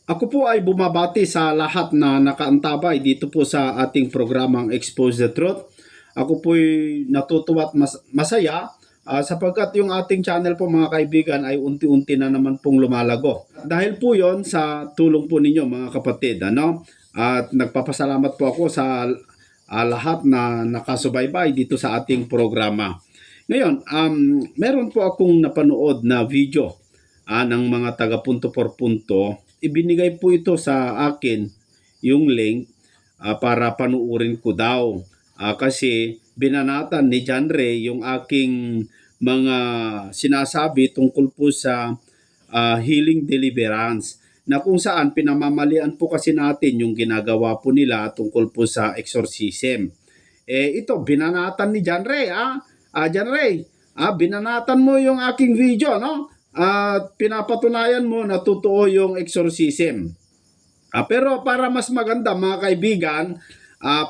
Ako po ay bumabati sa lahat na nakaantabay dito po sa ating programang Expose the Truth. Ako po ay natutuwa at masaya sapagkat yung ating channel po mga kaibigan ay unti-unti na naman pong lumalago. Dahil po yon sa tulong po ninyo mga kapatid. At nagpapasalamat po ako sa lahat na nakasubaybay dito sa ating programa. Ngayon, meron po akong napanood na video ng mga taga punto por punto. Ibinigay po ito sa akin yung link para panuurin ko daw. Kasi binanatan ni John Ray yung aking mga sinasabi tungkol po sa healing deliverance na kung saan pinamamalian po kasi natin yung ginagawa po nila tungkol po sa exorcism. Ito, binanatan ni John Ray. John Ray, binanatan mo yung aking video, no? At pinapatunayan mo na totoo yung exorcism. Pero para mas maganda mga kaibigan,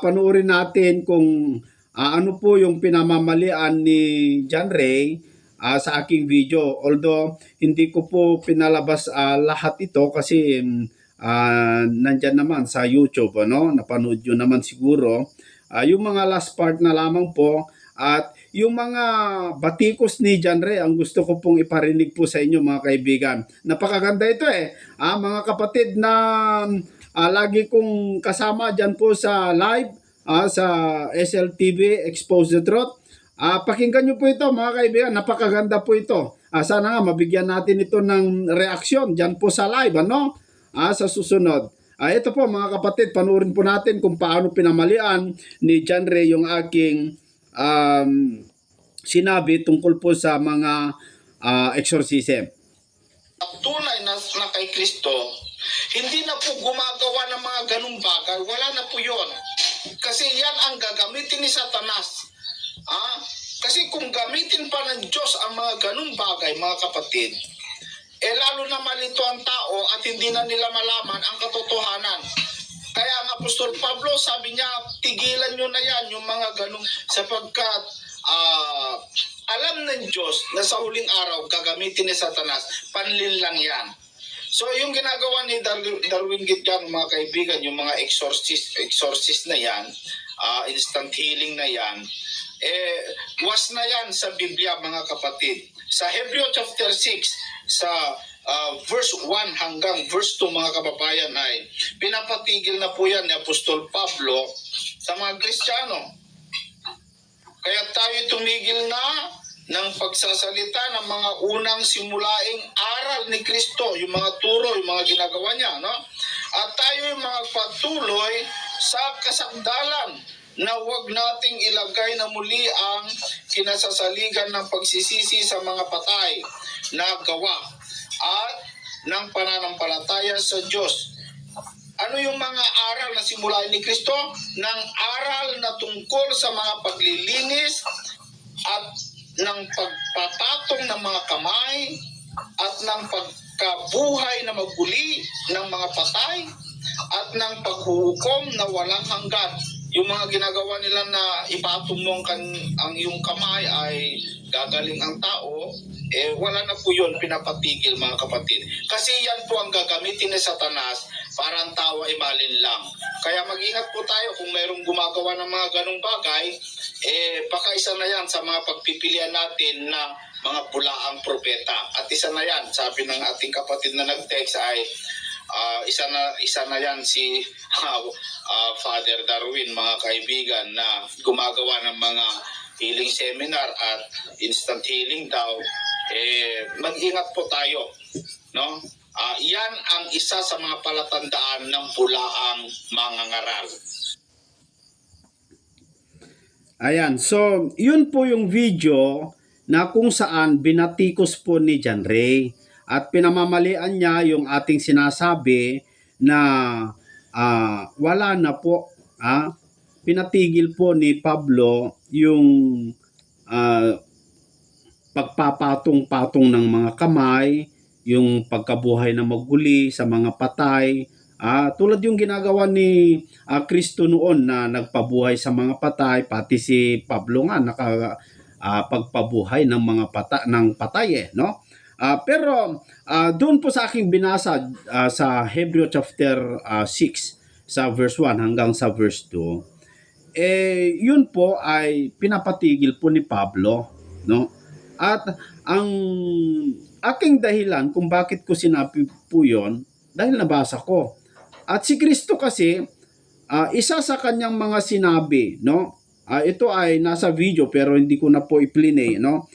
panuorin natin kung ano po yung pinamamalian ni John Ray sa aking video. Although hindi ko po pinalabas lahat ito kasi nandyan naman sa YouTube, napanood nyo naman siguro. Yung mga last part na lamang po at yung mga batikos ni John Ray ang gusto ko pong iparinig po sa inyo mga kaibigan. Napakaganda ito mga kapatid na lagi kong kasama dyan po sa live sa SLTV Expose the Truth. Pakinggan nyo po ito mga kaibigan, napakaganda po ito. Sana nga mabigyan natin ito ng reaksyon dyan po sa live sa susunod. Ito po mga kapatid, panuorin po natin kung paano pinamalian ni John Ray yung aking sinabi tungkol po sa mga exorcism. Tunay na kay Kristo, hindi na po gumagawa ng mga ganung bagay. Wala na po yon. Kasi yan ang gagamitin ni Satanas. Kasi kung gamitin pa ng Diyos ang mga ganung bagay, mga kapatid, lalo na malito ang tao at hindi na nila malaman ang katotohanan. Kaya ang Apostol Pablo sabi niya, tigilan nyo na yan, yung mga ganung, sapagkat alam ng Diyos na sa huling araw gagamitin ni Satanas, panlin lang yan. So yung ginagawa ni Darwin Gitgan, mga kaibigan, yung mga exorcist na yan, instant healing na yan, was na yan sa Biblia mga kapatid. Sa Hebreo chapter 6, sa verse 1 hanggang verse 2 mga kababayan ay pinapatigil na po yan ni Apostol Pablo sa mga Kristiyano. Kaya tayo tumigil na ng pagsasalita ng mga unang simulaing aral ni Kristo, yung mga turo, yung mga ginagawa niya, no? At tayo yung mga patuloy sa kasangdalan na huwag nating ilagay na muli ang kinasasaligan ng pagsisisi sa mga patay na gawa at ng pananampalataya sa Diyos. Ano yung mga aral na simulain ni Kristo? Ng aral na tungkol sa mga paglilinis at ng pagpapatong ng mga kamay at ng pagkabuhay na maguli ng mga patay at ng paghuhukom na walang hanggan. Yung mga ginagawa nila na ipatong mo ang iyong kamay ay gagaling ang tao, wala na po yun, pinapatigil mga kapatid. Kasi yan po ang gagamitin ni Satanas para ang tao ay malinlang. Kaya mag-ingat po tayo kung mayroong gumagawa ng mga ganong bagay, baka isa na yan sa mga pagpipilian natin na mga bulaang propeta. At isa na yan, sabi ng ating kapatid na nag-text ay isa na yan si Father Darwin, mga kaibigan, na gumagawa ng mga healing seminar at instant healing daw. Mag-ingat po tayo, no? Yan ang isa sa mga palatandaan ng bulaang mangangaral. Ayan, so yun po yung video na kung saan binatikos po ni John Ray at pinamamalian niya yung ating sinasabi na wala na po. Pinatigil po ni Pablo yung pagpapatong-patong ng mga kamay, yung pagkabuhay na maguli sa mga patay, tulad yung ginagawa ni Kristo noon na nagpabuhay sa mga patay, pati si Pablo nga pagpabuhay ng mga patay no? Pero doon po sa aking binasa sa Hebrew chapter 6 sa verse 1 hanggang sa verse 2, yun po ay pinapatigil po ni Pablo, no? At ang aking dahilan kung bakit ko sinabi po yun, dahil nabasa ko. At si Kristo kasi, isa sa kanyang mga sinabi, no? Ito ay nasa video pero hindi ko na po i-play, no?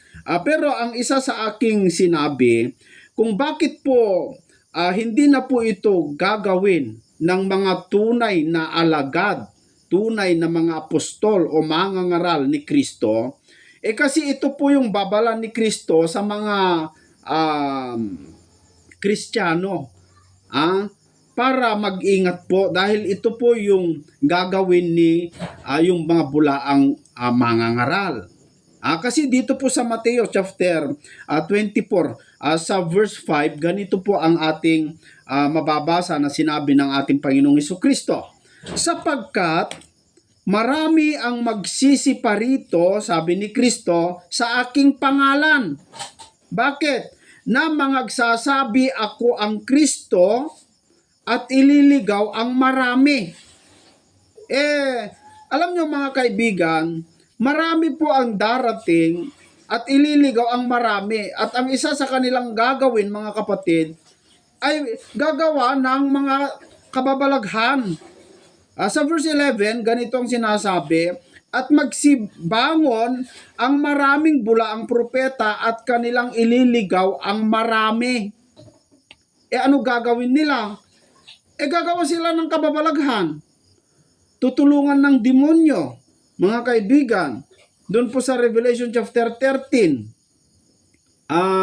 Pero ang isa sa aking sinabi, kung bakit po hindi na po ito gagawin ng mga tunay na alagad, tunay na mga apostol o mangangaral ni Kristo, kasi ito po yung babala ni Kristo sa mga Kristiyano. Para mag-ingat po dahil ito po yung gagawin ni yung mga bulaang mangangaral. Kasi dito po sa Mateo chapter 24 sa verse 5, ganito po ang ating mababasa na sinabi ng ating Panginoong Hesukristo. Sapagkat marami ang magsisiparito, sabi ni Kristo, sa aking pangalan. Bakit? Na mangagsasabi ako ang Kristo at ililigaw ang marami. Alam nyo mga kaibigan, marami po ang darating at ililigaw ang marami. At ang isa sa kanilang gagawin, mga kapatid, ay gagawa ng mga kababalaghan. Sa verse 11, ganito ang sinasabi, at magsibangon ang maraming bulaang propeta at kanilang ililigaw ang marami. Ano gagawin nila? Gagawa sila ng kababalaghan. Tutulungan ng demonyo, mga kaibigan. Doon po sa Revelation chapter 13,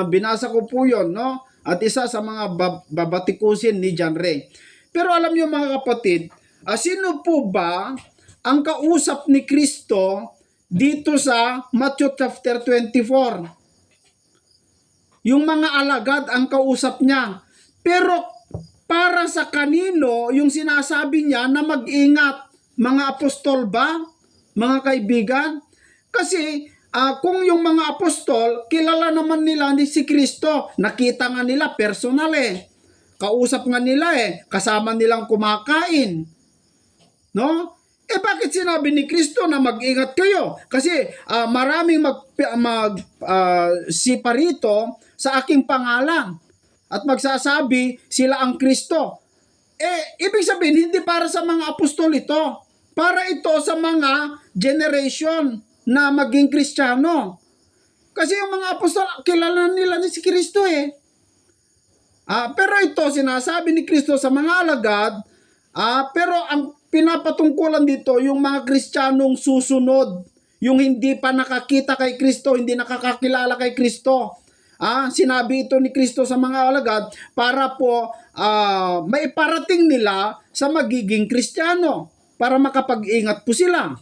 binasa ko po yun, no? At isa sa mga babatikusin ni John Ray. Pero alam niyo mga kapatid, sino po ba ang kausap ni Kristo dito sa Matthew chapter 24? Yung mga alagad ang kausap niya. Pero para sa kanino yung sinasabi niya na mag-ingat? Mga apostol ba? Mga kaibigan? Kasi kung yung mga apostol, kilala naman nila ni si Kristo. Nakita nga nila personal Kausap nga nila kasama nilang kumakain. No? Bakit sinabi ni Kristo na mag-ingat kayo? Kasi maraming siparito sa aking pangalan at magsasabi sila ang Kristo. Ibig sabihin, hindi para sa mga apostol ito. Para ito sa mga generation na maging Kristiyano. Kasi yung mga apostol, kilala nila ni si Kristo Pero ito, sinasabi ni Kristo sa mga alagad, pero ang pinapatungkulan dito, yung mga Kristiyanong susunod, yung hindi pa nakakita kay Kristo, hindi nakakakilala kay Kristo. Sinabi ito ni Kristo sa mga alagad para po maiparating nila sa magiging Kristiyano para makapag-ingat po sila.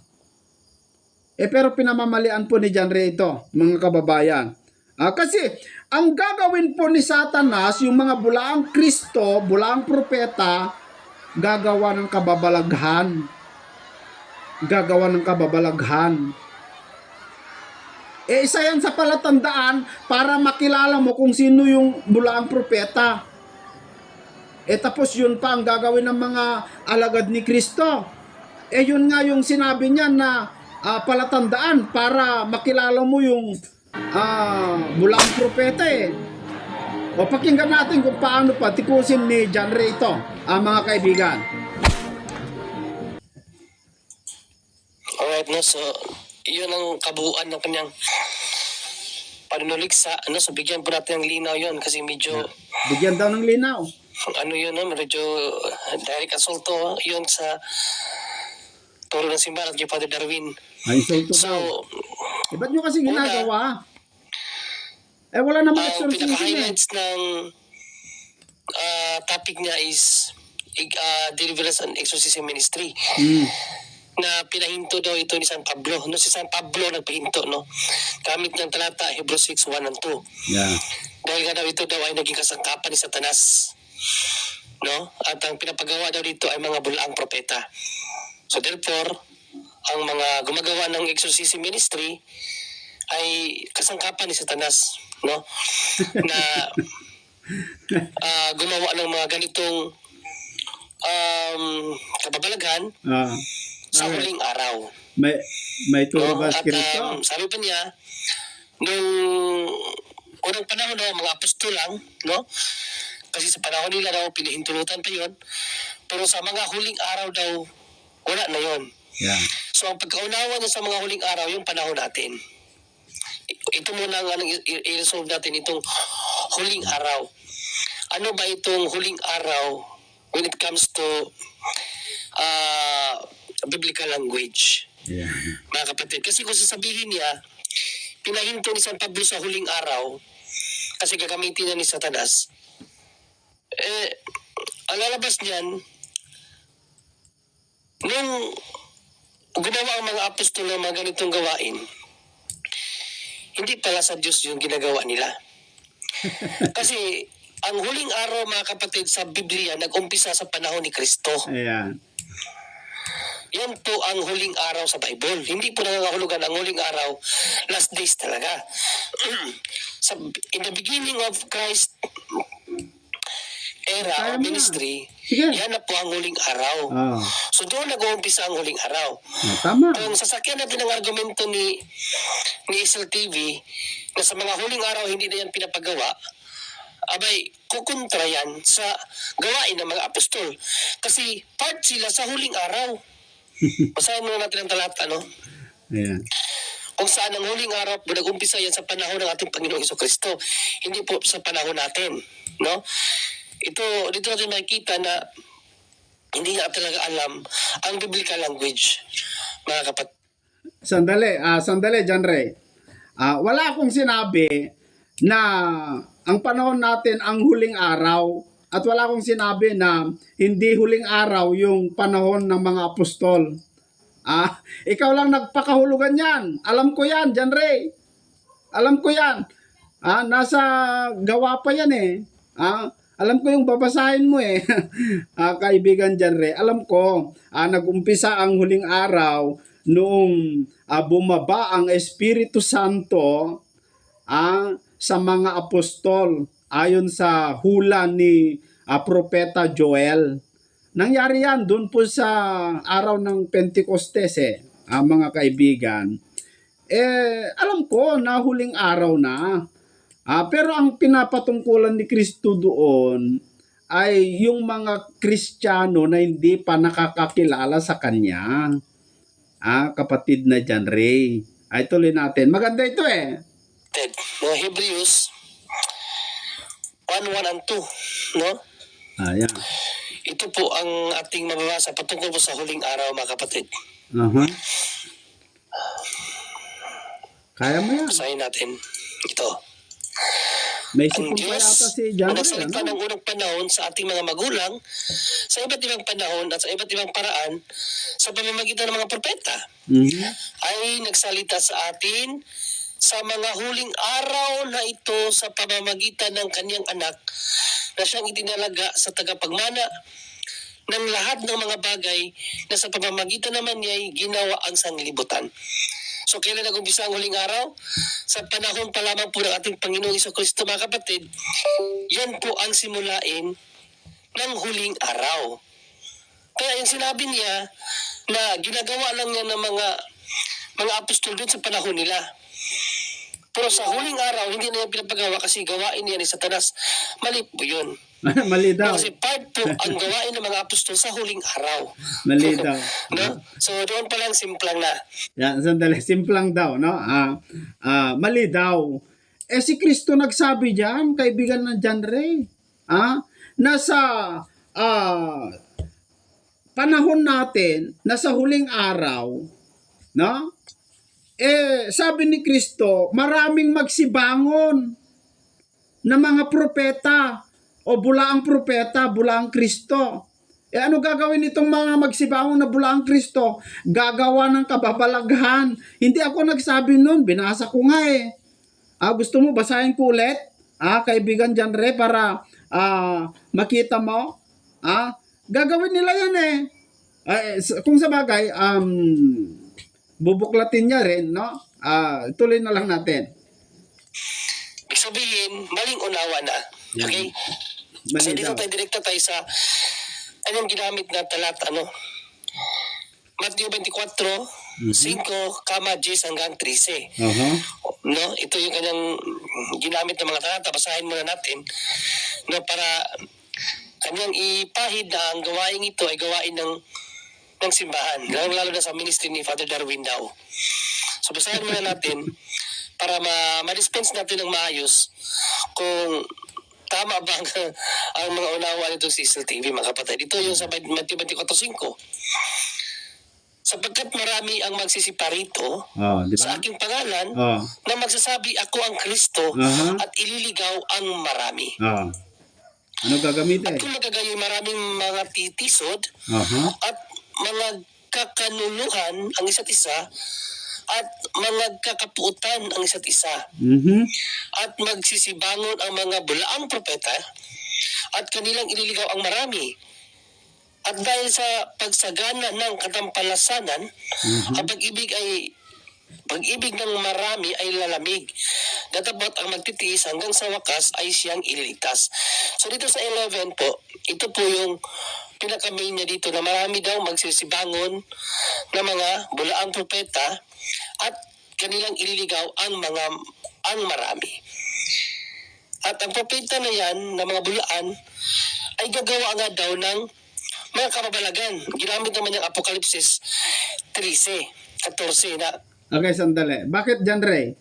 Pero pinamamalian po ni John Ray ito, mga kababayan. Kasi ang gagawin po ni Satanas, yung mga bulaang Kristo, bulaang propeta, gagawa ng kababalaghan. Gagawa ng kababalaghan. Isa yan sa palatandaan para makilala mo kung sino yung bulaang propeta. Tapos yun pa ang gagawin ng mga alagad ni Kristo. Yun nga yung sinabi niya na palatandaan para makilala mo yung bulaang propeta O pakinggan natin kung paano patikusin ni John Ray ito, mga kaibigan. Alright, no? So, yun ang kabuuan ng kanyang panunuligsa. So bigyan po natin ng linaw yun kasi medyo... Bigyan daw ng linaw. Yun, no? Medyo direct assaulto yun sa turo ng simbahan at kay Father Darwin. Insulto So, daw. Ba't nyo kasi ginagawa? Wala namang exorcism pinaka-highlights ng topic niya is deliverance and exorcism ministry. Na pinahinto daw ito ni San Pablo. No, si San Pablo nagpahinto, no? Gamit ng talata, Hebrews 6, 1 and 2. Yeah. Dahil nga daw ito daw ay naging kasangkapan ni Satanas. No? At ang pinapagawa daw dito ay mga bulaang propeta. So therefore, ang mga gumagawa ng exorcism ministry ay kasangkapan ni Satanas. no? Na gumawa ng mga ganitong kababalaghan Ah, sa huling araw. may turo No? ba At Espiritu? sabi pa niya, nung unang panahon ng mga apostol lang, no? Kasi sa panahon nila daw, pinahintulutan pa yon. Pero sa mga huling araw daw, wala na yon. Yeah. So ang pagkaunawa niya sa mga huling araw, yung panahon natin. Ito muna ang i-resolve natin, itong huling araw. Ano ba itong huling araw when it comes to biblical language? Yeah. Mga kapatid, kasi kung sasabihin niya, pinahinto ni San Pablo sa huling araw kasi gagamitin niya ni Satanas, ang lalabas niyan, nung gumawa ang mga apostol ng mga ganitong gawain, hindi pala sa Diyos yung ginagawa nila. Kasi ang huling araw, mga kapatid, sa Biblia, nag-umpisa sa panahon ni Kristo. Ayan. Yan po ang huling araw sa Bible. Hindi po nangangahulugan ang huling araw, last days talaga. In the beginning of Christ era Kaya or mo ministry, Sige. yan na po ang huling araw. Ah, So doon nag-uumpisa ang huling araw. tama. Kung sasakyan natin ang argumento ni Isel TV na sa mga huling araw hindi na yan pinapagawa, abay, kukontra yan sa gawain ng mga apostol. Kasi part sila sa huling araw. Basahin muna natin ang talata, no? Ayan. Kung saan ang huling araw po nag-umpisa yan sa panahon ng ating Panginoong Hesukristo. Hindi po sa panahon natin, no? Dito natin makikita na hindi nga talaga alam ang biblical language, mga kapatid. Sandali, John Ray. Wala akong sinabi na ang panahon natin ang huling araw at wala akong sinabi na hindi huling araw yung panahon ng mga apostol. Ikaw lang nagpakahulugan yan. Alam ko yan, John Ray. Alam ko yan. Nasa gawa pa yan eh. Alam ko yung babasahin mo eh. Kaibigan John Ray. Alam ko, nag-umpisa ang huling araw noong bumaba ang Espiritu Santo sa mga apostol ayon sa hula ni Propeta Joel. Nangyari yan doon po sa araw ng Pentecostes mga kaibigan. Alam ko na huling araw na. Pero ang pinapatungkulan ni Kristo doon ay yung mga Kristiyano na hindi pa nakakakilala sa Kanya. Kapatid na John Ray. Tuloy natin. Maganda ito eh. Mga Hebrews 1:1 and 2, no? Ayan. Ito po ang ating mababasa patungkol po sa huling araw, mga kapatid. Kaya mo yan. Basahin natin ito. May Ang sipon pa Diyos yata si John na Ray. nagsalita ng unang panahon sa ating mga magulang sa iba't ibang panahon at sa iba't ibang paraan sa pamamagitan ng mga propeta ay nagsalita sa atin sa mga huling araw na ito sa pamamagitan ng kanyang anak na siyang itinalaga sa tagapagmana ng lahat ng mga bagay na sa pamamagitan naman niya ay ginawa ang sanglibutan. So kailan nag-umpisa ang huling araw? Sa panahon pa lamang po ng ating Panginoong Hesukristo, mga kapatid, yan po ang simulain ng huling araw. Kaya yung sinabi niya na ginagawa lang niya ng mga apostol doon sa panahon nila. Pero sa huling araw, hindi na yan pinapagawa kasi gawain niya ni Satanas. Mali po yun. Mali daw. Kasi part po ang gawain ng mga apostol sa huling araw. Mali daw. No? So doon pa lang simplang na. Yan, sandali. Simplang daw, no? Mali daw. Si Kristo nagsabi diyan, kaibigan ng John Ray. Nasa panahon natin, nasa huling araw, no? Sabi ni Kristo, maraming magsibangon na mga propeta o bulaang propeta, bulaang Kristo. Ano gagawin itong mga magsibangon na bulaang Kristo? Gagawa ng kababalaghan. Hindi ako nagsabi nun, binasa ko nga eh. Gusto mo basahin ko ulit? Kaibigan John Ray, para makita mo? Gagawin nila yan eh. Kung sa bagay, bubuklatin niya rin, no? Tuloy na lang natin. Ibig sabihin, maling unawa na. Yan. Okay? Mali So dito daw. tayo, direkta tayo sa anong ginamit na talata, ano? Matthew 24, 5, 10 hanggang 13. Aha. No, ito yung kanyang ginamit ng mga talata. Basahin muna natin, no, para kanyang ipahid na ang gawain ito ay gawain ng simbahan, lalo na sa ministry ni Father Darwin daw. So basahin muna natin para ma-dispense natin ng maayos kung tama ba ang mga unawa nitong Cecil TV, mga kapatid. Ito yung sa Matthew 24:5. Sapagkat marami ang magsisiparito Di ba? sa aking pangalan Oh. na magsasabi ako ang Kristo Aha. at ililigaw ang marami. Ano gagamitin? At kung magagayoy maraming mga titisod Aha. at mga kakanuluhan ang isa't isa at mga kakapuutan ang isa't isa Mhm. at magsisibangon ang mga bulaang propeta at kanilang ililigaw ang marami. At dahil sa pagsagana ng katampalasanan, ang pag-ibig ng marami ay lalamig. Datapot ang magtitiis hanggang sa wakas ay siyang ililigtas. So dito sa 11 po, ito po yung pinaka-main niya dito na marami daw magsisibangon na mga bulaang propeta at kanilang ililigaw ang marami. At ang propeta na yan, na mga bulaan, ay gagawa nga daw ng mga kababalagan. Ginamit naman yung Apokalipsis 13:14 na Okay, sandali. Bakit dyan, Ray?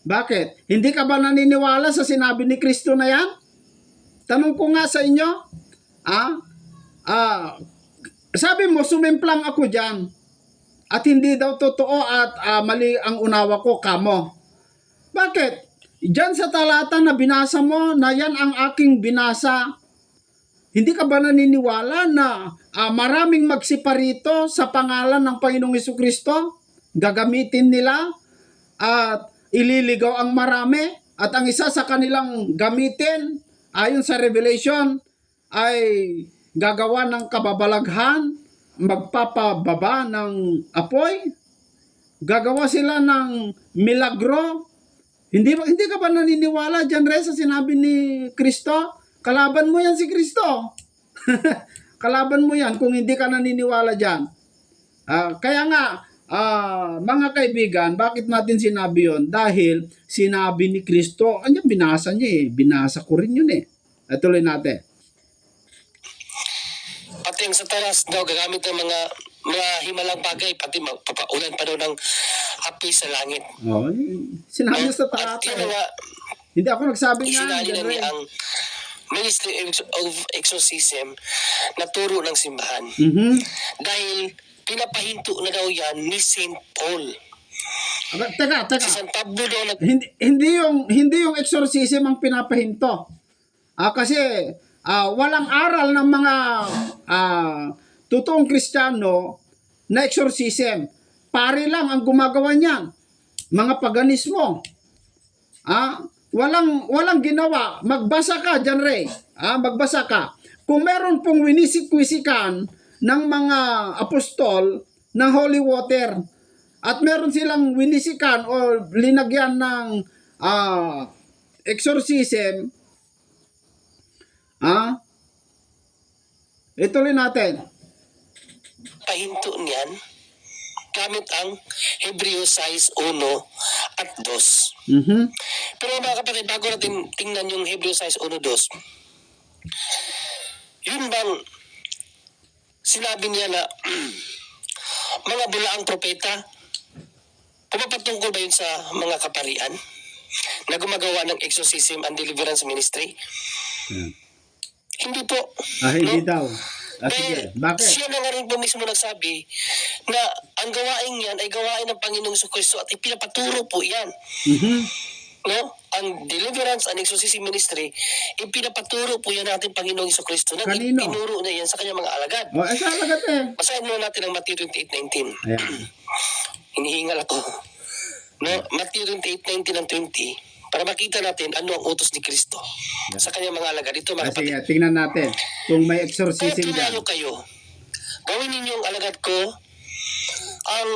Bakit? Hindi ka ba naniniwala sa sinabi ni Kristo na yan? Tanong ko nga sa inyo. Sabi mo, sumimplang ako dyan. At hindi daw totoo at mali ang unawa ko, kamo. Bakit? Dyan sa talata na binasa mo, na yan ang aking binasa, hindi ka ba naniniwala na maraming magsiparito sa pangalan ng Panginoong Hesukristo? Gagamitin nila at ililigaw ang marami? At ang isa sa kanilang gamitin, ayon sa Revelation, ay gagawa ng kababalaghan, magpapababa ng apoy, gagawa sila ng milagro. Hindi ka ba naniniwala dyan, Ray, sa sinabi ni Kristo? Kalaban mo yan si Kristo. Kalaban mo yan kung hindi ka naniniwala dyan. Kaya nga, mga kaibigan, bakit natin sinabi yun? Dahil sinabi ni Kristo, binasa niya eh. Binasa ko rin yun eh. Tuloy natin. pati ang Satanas daw gagamit ng mga himalang bagay, pati magpapaulan pa daw ng apoy sa langit. Sinabi sa At talata. yun nga, Hindi ako nagsabi nga. isinali na niya ang Ministry of Exorcism na turo ng simbahan. Dahil pinapahinto na daw yan ni St. Paul. Teka. Si San Pablo daw Hindi yung exorcism ang pinapahinto. Kasi walang aral ng mga totoong Kristiyano na exorcism. Pare lang ang gumagawa niyan. Mga paganismo. Walang ginawa. Magbasa ka dyan, Ray. Magbasa ka. Kung meron pong winisik-wisikan ng mga apostol ng holy water at meron silang winisikan o linagyan ng exorcism, ituloy natin. pahinto niyan gamit ang Hebreo 6:1 at 2. Pero mga kapatid, bago natin tingnan yung Hebreo 6:1, 2, yun bang sinabi niya na mga bulaang propeta, pumapatungkol ba yun sa mga kaparian na gumagawa ng exorcism and deliverance ministry? Hindi po. Hindi No? daw. Sige, bakit? Siya na nga rin po mismo nagsabi na ang gawain yan ay gawain ng Panginoong Jesucristo at ipinapaturo po yan. No? Ang deliverance and exorcism ministry, ipinapaturo po yan natin Panginoong Jesucristo na Kanino? ipinuro na yan sa kanyang mga alagad. Sa alagat eh. Basahin muna natin ang Matthew 28:19. Ayan. Hinihingal ako. No? Matthew 28:19 and 20. Para makita natin ano ang utos ni Kristo sa kanyang mga alagad. Ito mga Sige, kapatid. tingnan natin kung may Kaya exorcism dyan. tumayo kayo. Gawin ninyong alagad ko ang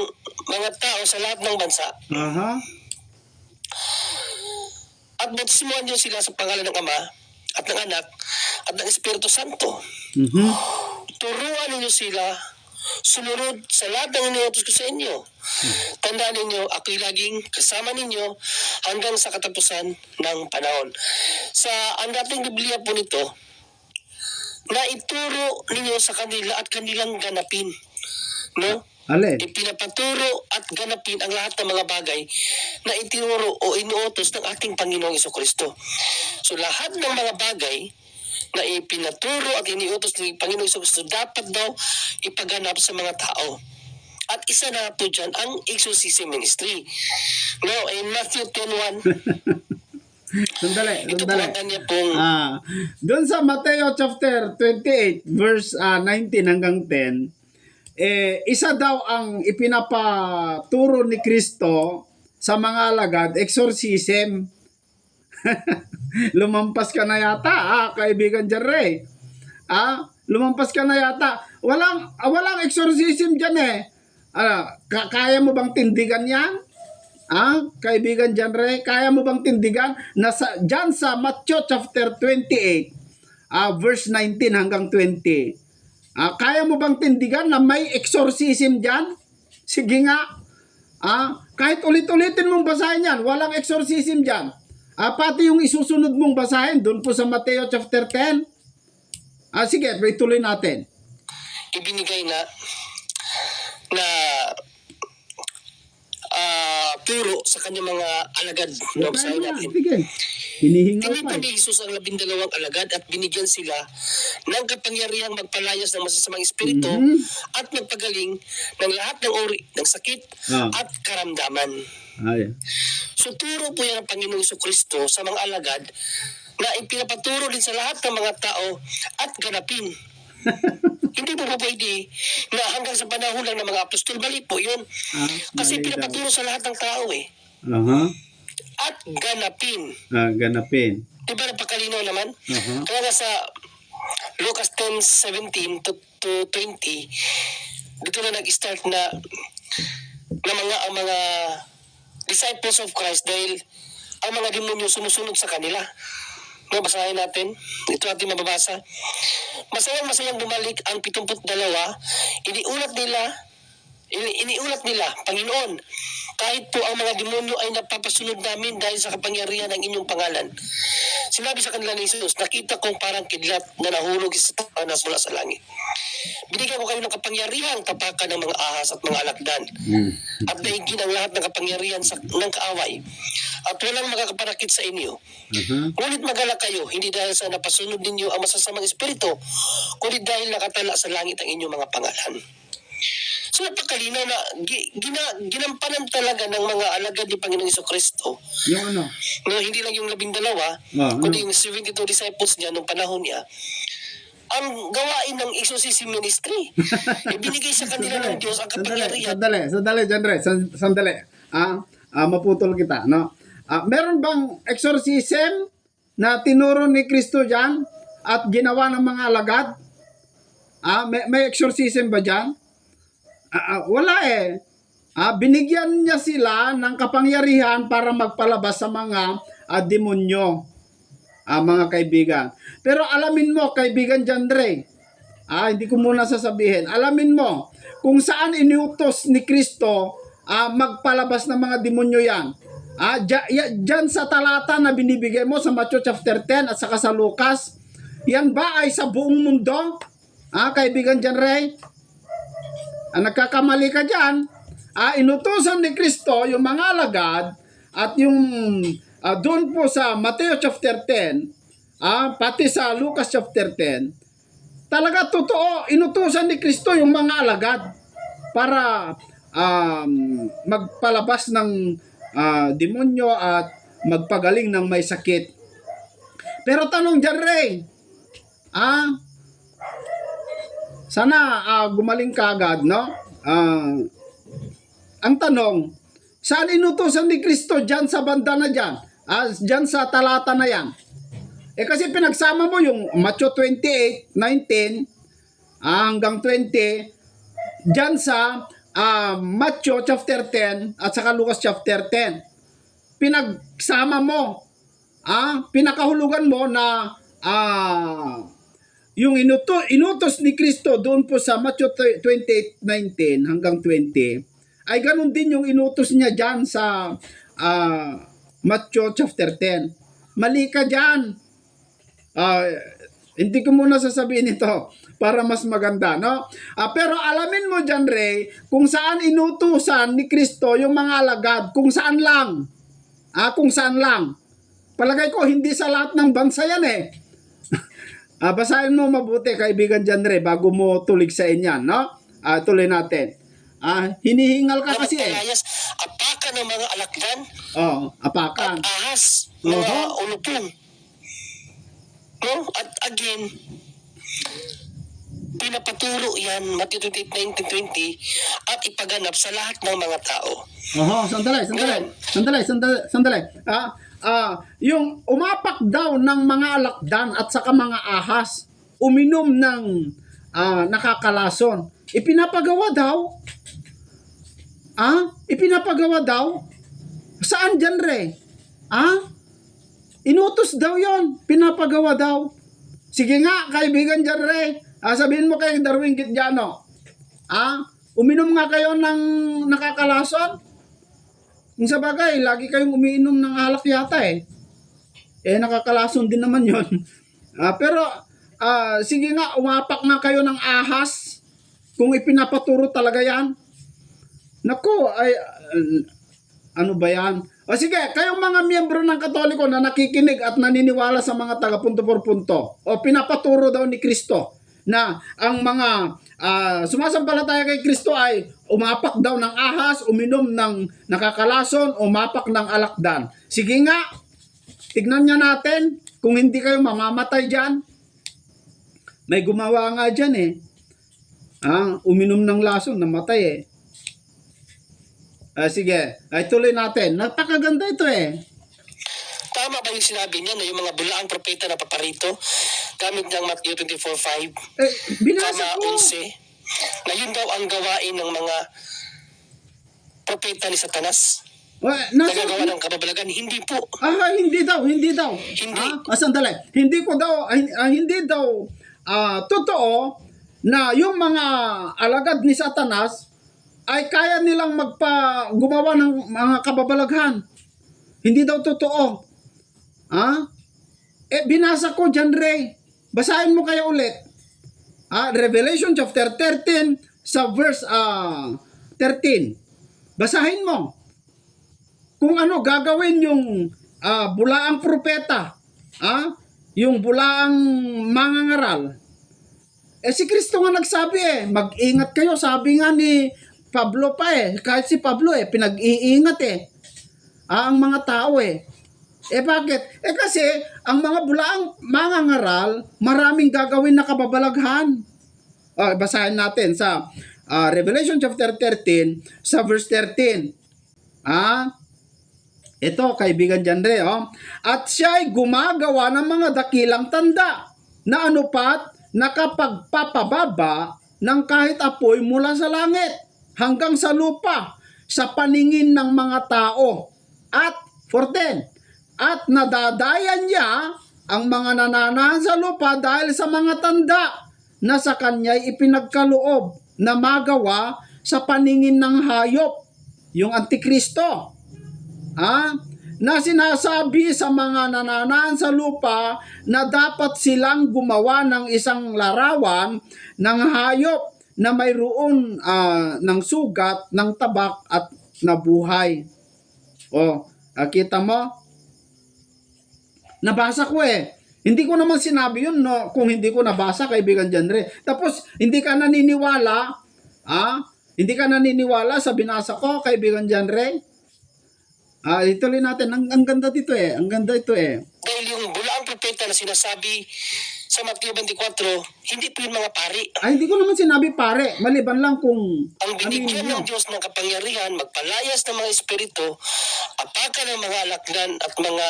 mga tao sa lahat ng bansa. at bautismuhan niyo sila sa pangalan ng Ama at ng Anak at ng Espiritu Santo. Mhm. Turuan ninyo sila sumunod sa lahat ng iniutos ko sa inyo. Tandaan ninyo, ako'y laging kasama ninyo hanggang sa katapusan ng panahon. Sa ang dating Biblia po nito, na ituro ninyo sa kanila at kanilang ganapin. No? Alin? Ipinapaturo at ganapin ang lahat ng mga bagay na itinuro o inuutos ng ating Panginoong Jesucristo. So lahat ng mga bagay na ipinaturo at iniutos ng Panginoong Jesucristo dapat daw ipaganap sa mga tao. At isa na po dyan ang exorcism ministry. No, in Matthew 10:1, Sandali, ito po sandali. ang kanya pong Doon sa Mateo chapter 28 verse 19 hanggang 10, isa daw ang ipinapaturo ni Kristo sa mga alagad, exorcism. Lumampas ka na yata, kaibigan Jerry. Lumampas ka na yata. Walang exorcism diyan eh. Kaya mo bang tindigan 'yan? Kaibigan Jerry, kaya mo bang tindigan na diyan sa Matthew chapter 28 verse 19 hanggang 20? Kaya mo bang tindigan na may exorcism diyan? Sige nga. Kahit ulit-ulitin mong basahin yan, walang exorcism diyan. Pati yung isusunod mong basahin doon po sa Mateo chapter 10. Sige, ituloy natin. ibinigay na turo sa kanyang mga alagad. No, basahin natin. Sige. Hinihingal Tinipon pa. ni Jesus ang 12 alagad at binigyan sila ng kapangyarihang magpalayas ng masasamang espiritu at magpagaling ng lahat ng uri ng sakit at karamdaman. So turo po yan ng Panginoong Jesucristo sa mga alagad na ipinapaturo din sa lahat ng mga tao at ganapin. Hindi po pwede na hanggang sa panahon lang ng mga apostol, mali po yun. Kasi pinapaturo sa lahat ng tao eh. At ganapin. Ganapin. Diba napakalinaw naman? Kaya nga sa Lucas 10:17 to 20, dito na nag-start na ang mga disciples of Christ dahil ang mga demonyo sumusunod sa kanila. No, basahin natin. Ito natin mababasa. Masayang bumalik ang 72. Iniulat nila, Panginoon, kahit po ang mga demonyo ay napapasunod namin dahil sa kapangyarihan ng inyong pangalan. Sinabi sa kanila ni Jesus, nakita kong parang kidlat na nahulog sa tapanas mula sa langit. Binigyan ko kayo ng kapangyarihan tapakan ng mga ahas at mga alakdan. At daigin ang lahat ng kapangyarihan ng kaaway. At walang makakaparakit sa inyo. Ngunit magalak kayo, hindi dahil sa napasunod ninyo ang masasamang espiritu, kundi dahil nakatala sa langit ang inyong mga pangalan. So napakalinaw na ginampanan talaga ng mga alagad ni Panginoong Jesucristo. Yung ano? No, hindi lang yung 12, kundi yung 72 disciples niya nung panahon niya. Ang gawain ng exorcism ministry, ibinigay sa kanila ng Diyos ang kapangyarihan. Sandali, Jandre. Sandali. Maputol kita, no? Meron bang exorcism na tinuro ni Kristo diyan at ginawa ng mga alagad? May exorcism ba diyan? Wala eh. Binigyan niya sila ng kapangyarihan para magpalabas sa mga demonyo, mga kaibigan. Pero alamin mo, kaibigan Jandre, hindi ko muna sasabihin, alamin mo kung saan iniutos ni Kristo magpalabas ng mga demonyo yan. Diyan sa talata na binibigay mo sa Matthew chapter 10 at saka sa Lucas, yan ba ay sa buong mundo? Kaibigan Jandre? Nagkakamali ka dyan. Inutusan ni Kristo yung mga alagad at yung doon po sa Mateo chapter 10, pati sa Lucas chapter 10, talaga totoo, inutusan ni Kristo yung mga alagad para magpalabas ng demonyo at magpagaling ng may sakit. Pero tanong dyan, Ray, sana gumaling ka agad, no? Ang tanong, saan inutusan ni Kristo dyan sa banda na dyan? Dyan sa talata na yan. Kasi pinagsama mo yung Matthew 28:19 hanggang 20, dyan sa Matthew chapter 10 at saka Lucas chapter 10. Pinagsama mo. pinakahulugan mo na yung inutos ni Kristo doon po sa Matthew 28:19 hanggang 20, ay ganun din yung inutos niya dyan sa Matthew chapter 10. Mali ka dyan. Hindi ko muna sasabihin ito para mas maganda, no? Pero alamin mo dyan, Ray, kung saan inutusan ni Kristo yung mga alagad, kung saan lang. Kung saan lang. Palagay ko, hindi sa lahat ng bansa yan eh. Basahin mo mabuti, kaibigan dyan, Ray, bago mo tuligsain yan, no? Tuloy natin. Hinihingal ka kasi eh. Palayas, apakan ng mga alakdan, Apakan. at ahas, mga Uh-huh. ulupong. No? At again, pinapaturo yan, Matthew 28:19-20, at ipaganap sa lahat ng mga tao. Sandali. Yung umapak daw ng mga alakdan at saka mga ahas, uminom ng nakakalason. Ipinapagawa daw. Ipinapagawa daw. Saan dyan, Re? Inutos daw yon, pinapagawa daw. Sige nga, kaibigan dyan, Re. Sabihin mo kay Darwin Kitjano. Uminom nga kayo ng nakakalason? Kung sa bagay, lagi kayong umiinom ng alak yata eh. Nakakalason din naman yon. Pero, sige nga, umapak nga kayo ng ahas. Kung ipinapaturo talaga yan. Naku, ano ba yan? Sige, kayong mga miyembro ng Katoliko na nakikinig at naniniwala sa mga taga punto por punto, pinapaturo daw ni Kristo na ang mga sumasampalataya kay Kristo ay umapak daw ng ahas, uminom ng nakakalason, umapak ng alakdan. Sige nga, tignan niya natin kung hindi kayo mamamatay dyan. May gumawa nga dyan eh. Uminom ng lason, namatay eh. Sige, tuloy natin. Napakaganda ito eh. Tama ba yung sinabi niya na yung mga bulaang propeta na paparito gamit ng Matthew 24:5, Binasa ko. 11, na yun daw ang gawain ng mga propeta ni Satanas? Nagagawa ng kababalagan? Hindi po. Hindi daw. Hindi. Sandali. Hindi daw totoo na yung mga alagad ni Satanas ay kaya nilang gumawa ng mga kababalaghan. Hindi daw totoo. Binasa ko dyan, Ray. Basahin mo kaya ulit. Revelation chapter 13 sa verse 13. Basahin mo. Kung ano gagawin yung bulaang propeta, yung bulaang mangangaral. Si Kristo nga nagsabi mag-ingat kayo. Sabi nga ni Pablo pa kahit si Pablo pinag-iingat ang mga tao bakit? Kasi ang mga bulaang mangangaral, maraming gagawin na kababalaghan. Basahin natin sa Revelation chapter 13 sa verse 13. Ito, kaibigan dyan rin. At siya ay gumagawa ng mga dakilang tanda na anupat nakapagpapababa ng kahit apoy mula sa langit hanggang sa lupa sa paningin ng mga tao. At 14. At nadadayan niya ang mga nananahan sa lupa dahil sa mga tanda na sa kanya'y ipinagkaloob na magawa sa paningin ng hayop, yung Antikristo. Na sinasabi sa mga nananahan sa lupa na dapat silang gumawa ng isang larawan ng hayop na mayroon ng sugat, ng tabak at nabuhay. Kita mo? Nabasa ko Hindi ko naman sinabi yun kung hindi ko nabasa, kaibigan dyan rin. Tapos, hindi ka naniniwala, hindi ka naniniwala sa binasa ko, kaibigan dyan rin. Ituloy natin. Ang ganda dito Ang ganda ito Dahil yung bulaang propeta na sinasabi sa Matthew 24, hindi po yung mga pari. Hindi ko naman sinabi pare. Maliban lang kung ang binigyan ng Diyos ng kapangyarihan, magpalayas ng mga espiritu, apakan ng mga alakdan at mga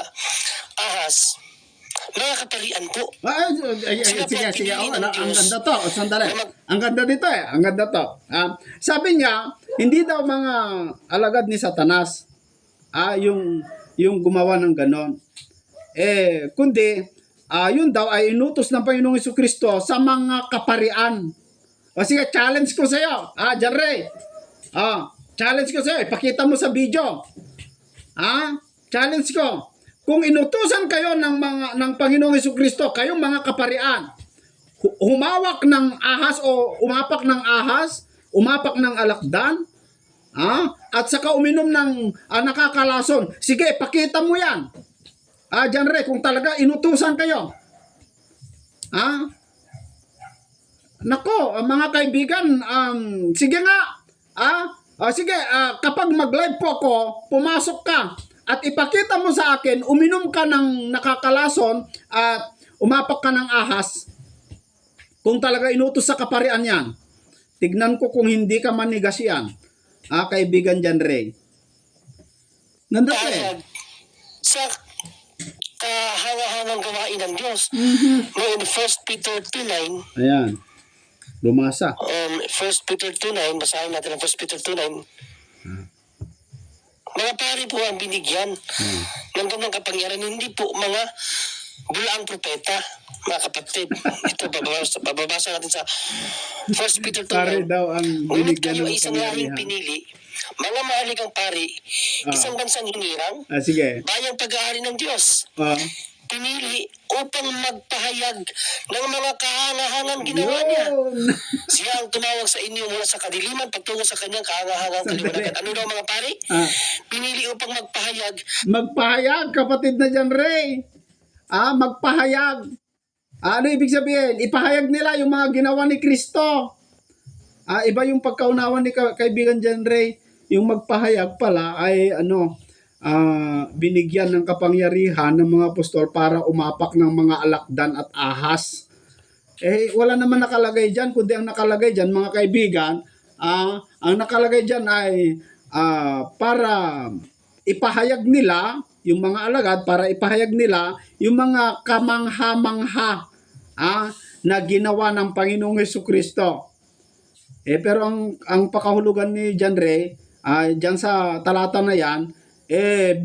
ahas, mga kaparian po. Sige. Ang ganda to. Sandali. Ang ganda dito Ang ganda to. Sabi niya, hindi daw mga alagad ni Satanas yung gumawa ng ganon. kundi yun daw ay inutos ng Panginoong Jesucristo sa mga kaparian. O sige, challenge ko sa iyo. John Ray. Challenge ko sa iyo. Ipakita mo sa video. Challenge ko. Kung inutusan kayo ng Panginoong Jesucristo, kayong mga kaparian, humawak ng ahas o umapak ng ahas, umapak ng alakdan, at saka uminom ng nakakalason. Sige, pakita mo yan. John Ray, kung talaga inutusan kayo. Nako, mga kaibigan, sige nga. Sige, kapag mag-live po ako, pumasok ka at ipakita mo sa akin, uminom ka ng nakakalason at umapak ka ng ahas. Kung talaga inutos sa kaparian yan, tignan ko kung hindi ka manigas yan. Kaibigan John Ray. Nandun ka Sa kahangahangang gawain ng Diyos. No, in 1 Peter 2:9, Ayan. Bumasa. 1 Peter 2:9, basahin natin ang 1 Peter 2:9. Mga pari po ang binigyan ng ganang kapangyarihan, hindi po mga bulaang propeta, mga kapatid. Ito, bababasa natin sa 1 Peter 2:9. Pare daw ang Ngunit binigyan kayo ng ay isang lahing kapangyarihan. pinili, mga mahaligang pari, isang bansang hinirang, Sige. bayang pag-aari ng Diyos. Pinili upang magpahayag ng mga kahangahangang ginawa niya. Yun. Siya ang tumawag sa inyo mula sa kadiliman patungo sa kanyang kahangahangang kaliwanagan. Ano daw mga pari? Pinili upang magpahayag. Magpahayag, kapatid na John Ray. Magpahayag. Ano ibig sabihin? Ipahayag nila yung mga ginawa ni Kristo. Iba yung pagkaunawa ni kaibigan John Ray. Yung magpahayag pala ay binigyan ng kapangyarihan ng mga apostol para umapak ng mga alakdan at ahas. Wala naman nakalagay dyan, kundi ang nakalagay dyan, mga kaibigan, ang nakalagay dyan ay para ipahayag nila, yung mga alagad, para ipahayag nila yung mga kamangha-mangha na ginawa ng Panginoong Jesucristo. Pero ang pakahulugan ni John Ray, dyan sa talata na yan,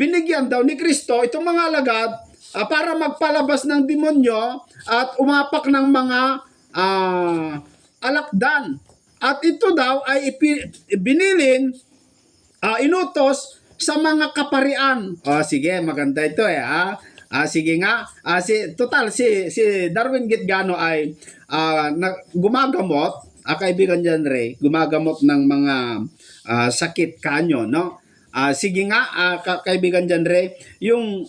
binigyan daw ni Kristo itong mga alagad para magpalabas ng demonyo at umapak ng mga alakdan. At ito daw ay binilin, inutos sa mga kaparian. Sige, maganda ito sige nga. Si Darwin Gitgano ay gumagamot, kaibigan John Ray, gumagamot ng mga sakit kanyo, no? Sige nga, kaibigan John Ray, yung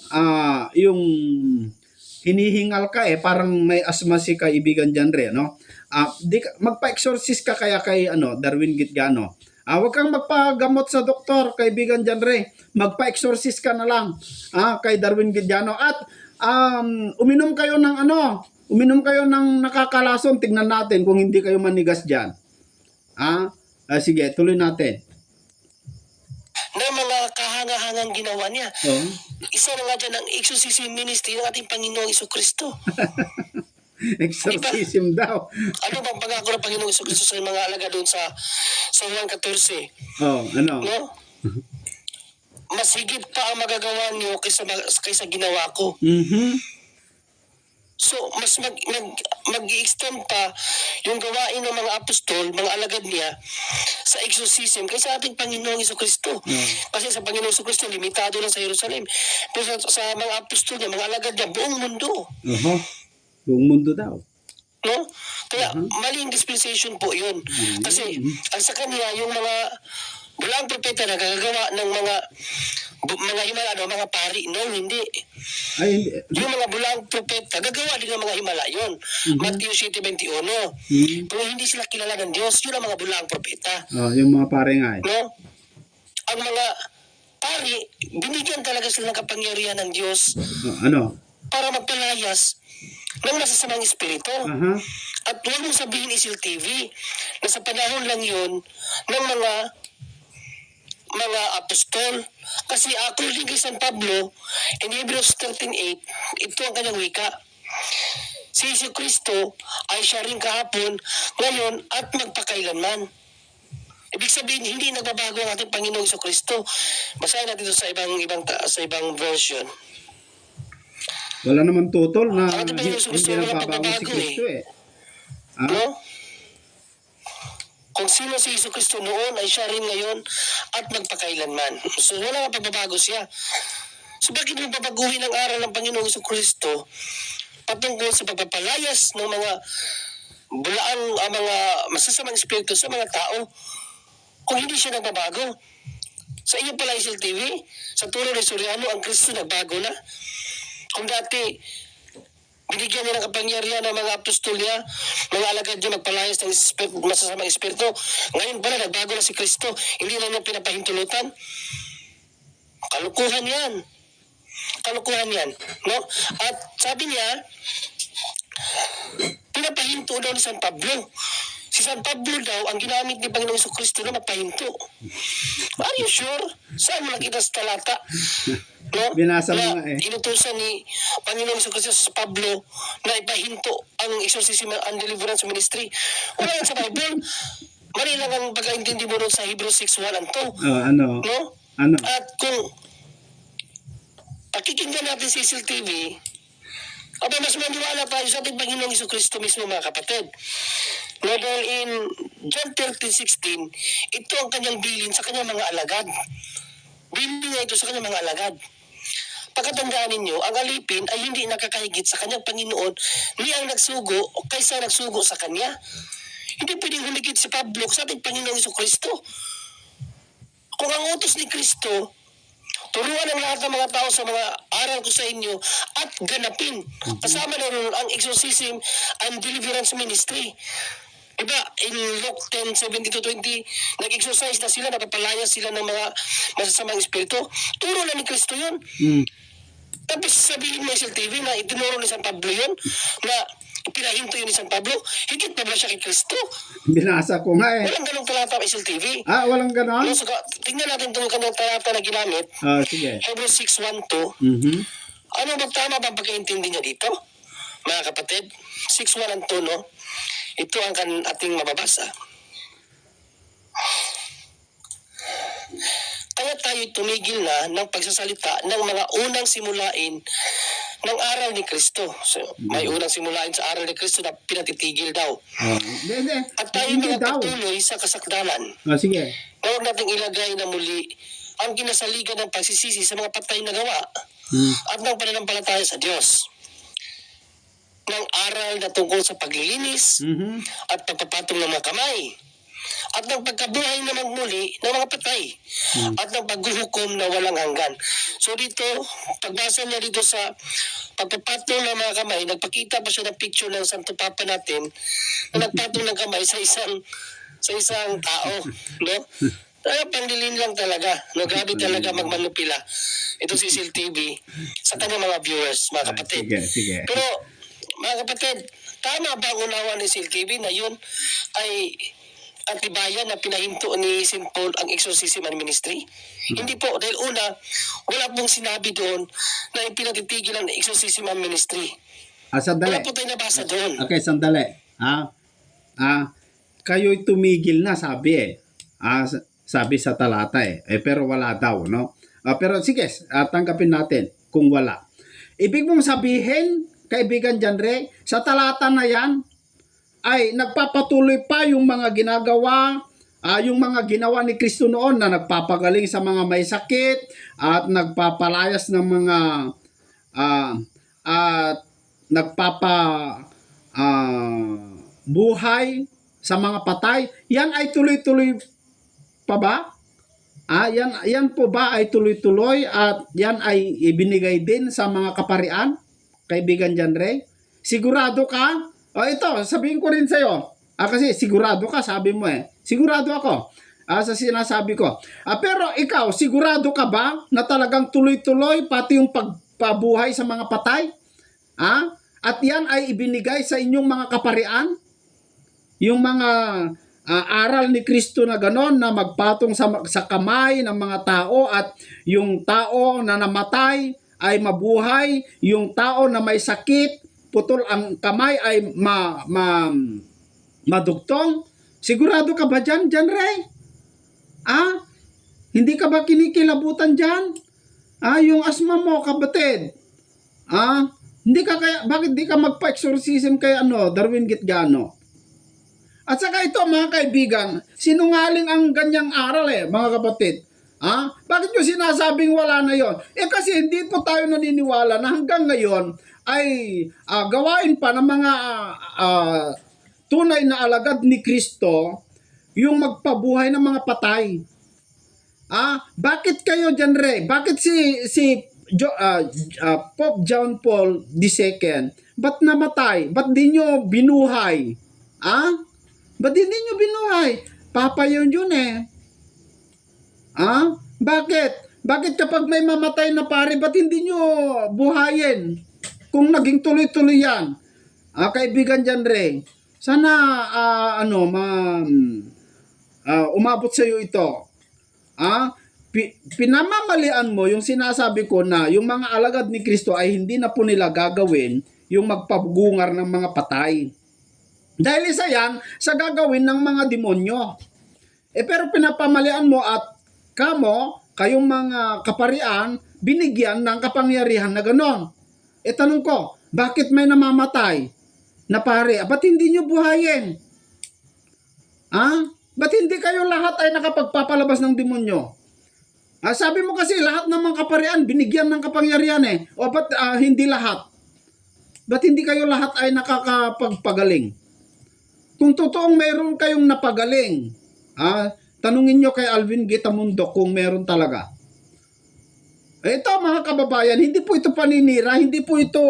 hinihingal ka parang may asma si kaibigan John Ray, no? Magpa-exorcist ka kaya kay Darwin Gitgano. Huwag kang magpagamot sa doktor, kaibigan John Ray. Magpa-exorcist ka na lang kay Darwin Gitgano at uminom kayo ng nakakalason. Tignan natin kung hindi kayo manigas diyan. Sige, tuloy natin. Na mga kahangahangang ginawa niya. Isa na nga dyan ang exorcism ministry ng ating Panginoong Jesucristo. Exorcism daw. Ano bang pangako ng Panginoong Jesucristo sa mga alaga doon sa Juan 14? Ano? No? Mas higit pa ang magagawa niyo kaysa ginawa ko. So, mas mag-i-extend pa yung gawain ng mga apostol, mga alagad niya, sa exorcism kaysa ating Panginoong Jesucristo. Kasi sa Panginoong Jesucristo, limitado lang sa Jerusalem. Pero sa mga apostol niya, mga alagad niya, buong mundo. Buong mundo daw. No? Kaya, maling dispensation po yun. Kasi, ang sa kanya, yung mga bulang propeta na gagawa ng mga himala, mga pari. No, hindi. Hindi. Yung mga bulang propeta, gagawa din ng mga himala yun. Matthew 7:21. Pero hindi sila kilala ng Diyos. Yun ang mga bulang propeta. Yung mga pare nga No? Ang mga pari, binigyan talaga sila ng kapangyarihan ng Diyos para magpalayas ng masasamang espiritu. At huwag mo sabihin Isil TV na sa panahon lang yun ng mga apostol. Kasi according kay San Pablo, in Hebrews 13:8, ito ang kanyang wika. Si Jesucristo ay siya rin kahapon, ngayon at magpakailanman. Ibig sabihin, hindi nagbabago ang ating Panginoong Jesucristo. Basahin natin ito sa ibang version. Wala naman tutol na Ang ating Panginoong Kristo, hindi walang nagbabago si pagbabago Kristo eh. Ah? No? Kung sino si Yesu Kristo noon ay siya rin ngayon at magpakailanman. So wala nga pagbabago siya. So bakit mo babaguhin ang aral ng Panginoong Yesu Kristo patungkol sa pagpapalayas ng mga bulaan, ang mga masasamang espiritu sa mga tao kung hindi siya nagbabago? Sa iyo pala Isel TV, sa turo ni Soriano, ang Kristo nagbago na. Kung dati, binigyan niya ng kapangyarihan ng mga apostol niya, mga alagad niya magpalayas ng masasamang espiritu. Ngayon pala, nagbago na si Kristo. Hindi na niya pinapahintulutan. Kalukuhan yan. Kalukuhan yan. No? At sabi niya, pinapahinto daw ni San Pablo. Si San Pablo daw, ang ginamit ni Panginoong Kristo na magpahinto. Are you sure? Saan mo nakita sa talata? No? Binasa mo Na nga eh. inutusan ni Panginoong Kristo sa Pablo na ipahinto ang exorcism and deliverance ministry. Wala yan sa Bible. Mali lang ang pagkaintindi mo rin sa Hebrews 6:1 and 2. Ano? No? Ano? At kung pakikinggan natin si Cecil TV, aba mas maniwala tayo sa ating Panginoong Kristo mismo, mga kapatid. No, dahil in John 13:16, ito ang kanyang bilin sa kanyang mga alagad. Bilin niya ito sa kanyang mga alagad. Pagkatandaan ninyo, ang alipin ay hindi nakakahigit sa kanyang Panginoon ni ang nagsugo o kaysa nagsugo sa kanya. Hindi pwedeng humigit si Pablo sa ating Panginoong Kristo. Kung ang utos ni Kristo, turuan ang lahat ng mga tao sa mga aral ko sa inyo at ganapin. Kasama na rin ang exorcism and deliverance ministry. Diba, in Luke 10:17-20, nag-exercise na sila, napapalayas sila ng mga masasamang espiritu. Turo na ni Kristo yun. Tapos sabihin mo sa TV na itinuro ni San Pablo yun, na pinahinto yun ni San Pablo, higit pa ba siya kay Kristo? Binasa ko nga eh. Walang ganong talata sa TV. Walang ganon? So, tingnan natin itong kanong talata na ginamit. Sige. Hebrews 6:1-2. Ano ba tama ba pagkaintindi niya dito? Mga kapatid, 6:1 and 2, no? Ito ang ating mababasa. Kaya tayo tumigil na ng pagsasalita ng mga unang simulain ng aral ni Kristo. So, may unang simulain sa aral ni Kristo na pinatitigil daw. Hindi. At tayo Hindi daw. patuloy sa kasakdalan. Sige. Huwag nating ilagay na muli ang kinasaligan ng pagsisisi sa mga patay na gawa at ng pananampalataya sa Diyos. Ng aral na tungkol sa paglilinis at pagpapatong ng mga kamay at ng pagkabuhay na magmuli ng mga patay at ng paghuhukom na walang hanggan. So dito, pagbasa niya dito sa pagpapatong ng mga kamay, nagpakita pa siya ng picture ng Santo Papa natin na nagpatong ng kamay sa isang tao, no? Pandilin lang talaga, no? Grabe talaga magmanupila ito si Cecil TV sa kanyang mga viewers, mga kapatid. Sige. Pero mga kapatid, tama ba ang unawa ni Cecil TV na yun ay antibayan na pinahinto ni St. Paul ang exorcism and ministry? Hindi po, dahil una, wala pong sinabi doon na ipinatitigil ang exorcism and ministry. Sandali. Wala po tayo nabasa doon. Okay, sandali. Kayo'y tumigil na, sabi eh. Sabi sa talata eh. Pero wala daw, no? Pero sige, tanggapin natin kung wala. Ibig mong sabihin, kaibigan Janre, sa talata na yan, ay nagpapatuloy pa yung mga ginagawa, yung mga ginawa ni Kristo noon na nagpapagaling sa mga may sakit at nagpapalayas ng mga buhay sa mga patay. Yan ay tuloy-tuloy pa ba? Yan po ba ay tuloy-tuloy at yan ay ibinigay din sa mga kaparian? Kaibigan Janre? Sigurado ka? Ito, sabihin ko rin sa'yo. Kasi sigurado ka, sabi mo eh. Sigurado ako sa sinasabi ko. Pero ikaw, sigurado ka ba na talagang tuloy-tuloy pati yung pagpabuhay sa mga patay? At yan ay ibinigay sa inyong mga kaparian? Yung mga aral ni Kristo na ganon na magpatong sa kamay ng mga tao at yung tao na namatay ay mabuhay, yung tao na may sakit, putol ang kamay ay madugtong. Sigurado ka ba dyan, Ray? Hindi ka ba kinikilabutan dyan? Yung asma mo, kapatid. Bakit di ka magpa-exorcism kay Darwin Gitgano? At saka ito mga kaibigan, sinungaling ang ganyang aral mga kapatid. Bakit nyo sinasabing wala na yon? Kasi hindi po tayo naniniwala na hanggang ngayon ay gawain pa ng mga tunay na alagad ni Kristo yung magpabuhay ng mga patay. Bakit kayo dyan Bakit si Pope John Paul II, ba't namatay? Ba't di nyo binuhay? Ba't di nyo binuhay? Papa yun Bakit? Bakit kapag may mamatay na pare, ba't hindi nyo buhayin? Kung naging tuloy-tuloy yan. Kaibigan dyan sana umabot sa iyo ito. Pinamamalian mo yung sinasabi ko na yung mga alagad ni Kristo ay hindi na po nila gagawin yung magpagungar ng mga patay. Dahil isa yan sa gagawin ng mga demonyo. Pero pinapamalian mo at kayong mga kaparian, binigyan ng kapangyarihan na ganon. Tanong ko, bakit may namamatay na pare? Ba't hindi nyo buhayin? Ba't hindi kayo lahat ay nakapagpapalabas ng demonyo? Sabi mo kasi lahat ng mga kaparian binigyan ng kapangyarihan O ba't hindi lahat? Ba't hindi kayo lahat ay nakakapagpagaling? Kung totoong meron kayong napagaling, tanungin nyo kay Alvin Gitamundo kung meron talaga. Ito mga kababayan, hindi po ito paninira, hindi po ito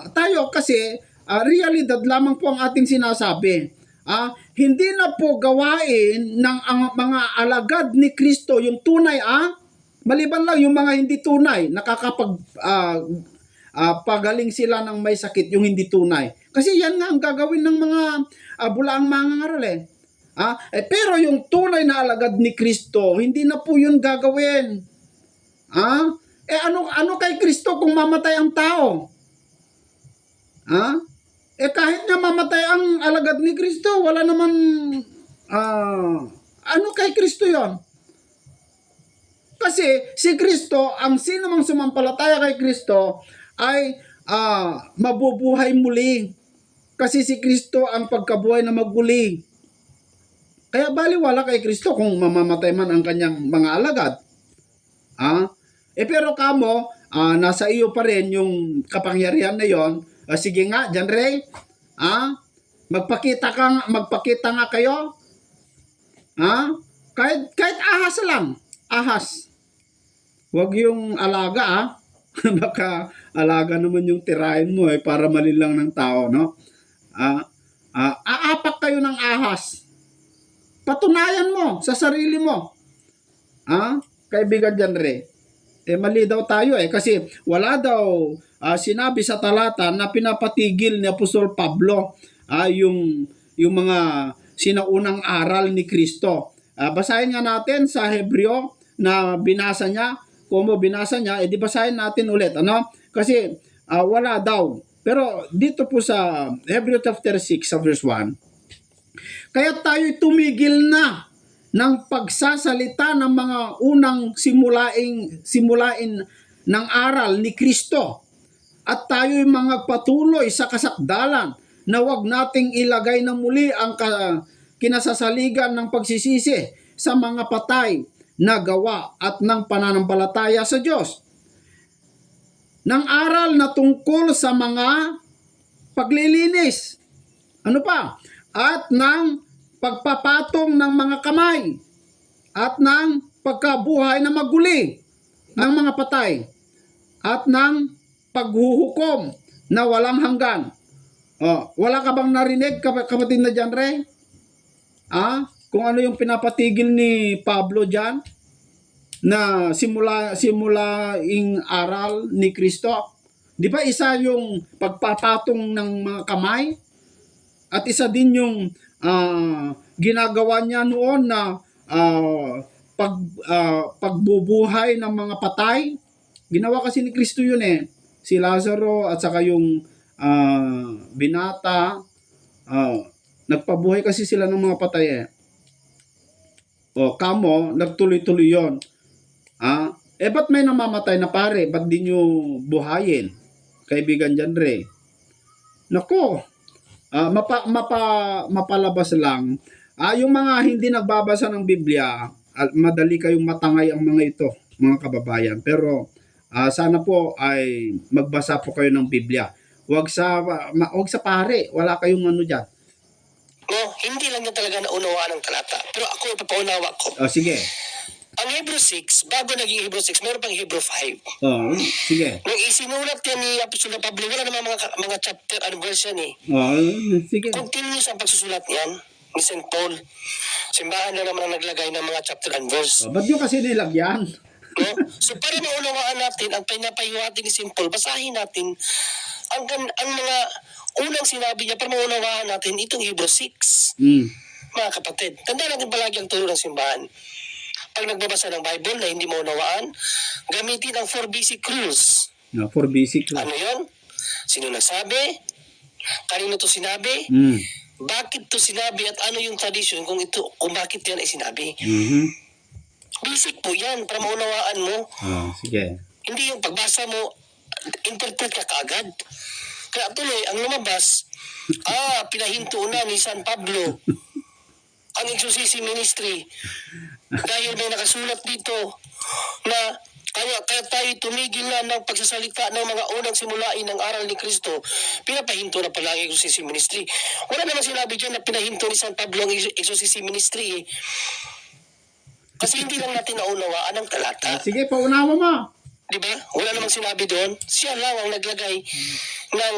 tayo kasi realidad lamang po ang ating sinasabi. Hindi na po gawain ng mga alagad ni Kristo yung tunay maliban lang yung mga hindi tunay, pagaling sila ng may sakit yung hindi tunay. Kasi yan nga ang gagawin ng mga bulaang mangangaral pero yung tunay na alagad ni Kristo, hindi na po yun gagawin. Ano kay Kristo kung mamatay ang tao? Kahit na mamatay ang alagad ni Kristo, wala naman ano kay Kristo yon? Kasi si Kristo, ang sino mang sumampalataya kay Kristo ay mabubuhay muli. Kasi si Kristo ang pagkabuhay na magmuli. Kaya baliwala kay Kristo kung mamamatay man ang kanyang mga alagad. Pero nasa iyo pa rin yung kapangyarihan na yon. Sige nga, John Ray. Magpakita nga kayo. Kahit ahas lang. Ahas. Huwag yung alaga Baka alaga naman yung tirahin mo para malilang ng tao, no? Aapak kayo ng ahas. Patunayan mo sa sarili mo. Kaibigan dyan mali daw tayo kasi wala daw sinabi sa talata na pinapatigil ni Apostol Pablo yung mga sinaunang aral ni Kristo. Basahin nga natin sa Hebreo na binasa niya. Kung binasa niya, di basahin natin ulit. Kasi wala daw. Pero dito po sa Hebreo chapter 6 sa verse 1, kaya tayo'y tumigil na ng pagsasalita ng mga unang simulain ng aral ni Kristo. At tayo'y mga patuloy sa kasakdalan na wag nating ilagay na muli ang kinasasaligan ng pagsisisi sa mga patay na gawa at ng pananampalataya sa Diyos. Ng aral na tungkol sa mga paglilinis. Ano pa? At ng pagpapatong ng mga kamay. At ng pagkabuhay na maguli ng mga patay. At ng paghuhukom na walang hanggan. Wala ka bang narinig, kapatid na dyan, Ray? Kung ano yung pinapatigil ni Pablo dyan? Na simulaing aral ni Kristo. Di ba isa yung pagpapatong ng mga kamay? At isa din yung ginagawa niya noon na pagbubuhay ng mga patay. Ginawa kasi ni Kristo yun Si Lazaro at saka yung binata. Nagpabuhay kasi sila ng mga patay nagtuloy-tuloy yun. Ba't may namamatay na pare? Ba't di nyo buhayin? kaibigan John Ray. Nako, mapalabas lang. Yung mga hindi nagbabasa ng Biblia, madali kayong matangay ang mga ito, mga kababayan. Pero sana po ay magbasa po kayo ng Biblia. Wag sa pare, wala kayong ano diyan. No, hindi lang niya talaga naunawaan ng talata. Pero ako ipapaunawa ko. Sige. Ang Hebrew 6, bago naging Hebrew 6, meron pang Hebrew 5. Sige. Nung isinulat yan ni Apostol Pablo, wala naman mga chapter and verse yan eh. Sige. Continuous ang pagsusulat niyan ni St. Paul. Simbahan na naman ang naglagay ng mga chapter and verse. Ba't yung kasi nilagyan? No? So para maunawaan natin ang pinapahiwatig ni St. Paul, basahin natin ang mga unang sinabi niya para maunawaan natin itong Hebrew 6. Mga kapatid, tandaan natin palagi ang turo ng simbahan. Pag nagbabasa ng Bible na hindi maunawaan, gamitin ang 4 basic rules. 4 basic rules. Ano yun? Sino nagsabi? Kanino to sinabi? Bakit to sinabi at ano yung tradition kung bakit yan ay sinabi? Basic po yan para maunawaan mo. Sige. Hindi yung pagbasa mo, interpret ka kaagad. Kaya tuloy, ang lumabas, pinahinto na ni San Pablo ang Exorcism Ministry. Dahil may nakasulat dito na kaya tayo tumigil na ng pagsasalita ng mga unang simulain ng aral ni Kristo. Pinapahinto na pala ang Exorcism Ministry. Wala naman sinabi dyan na pinahinto ni San Pablo ang Exorcism Ministry. Kasi hindi lang natin naunawaan ang talata. Sige, paunawa mo. Diba? Wala namang sinabi doon. Siya lang ang naglagay ng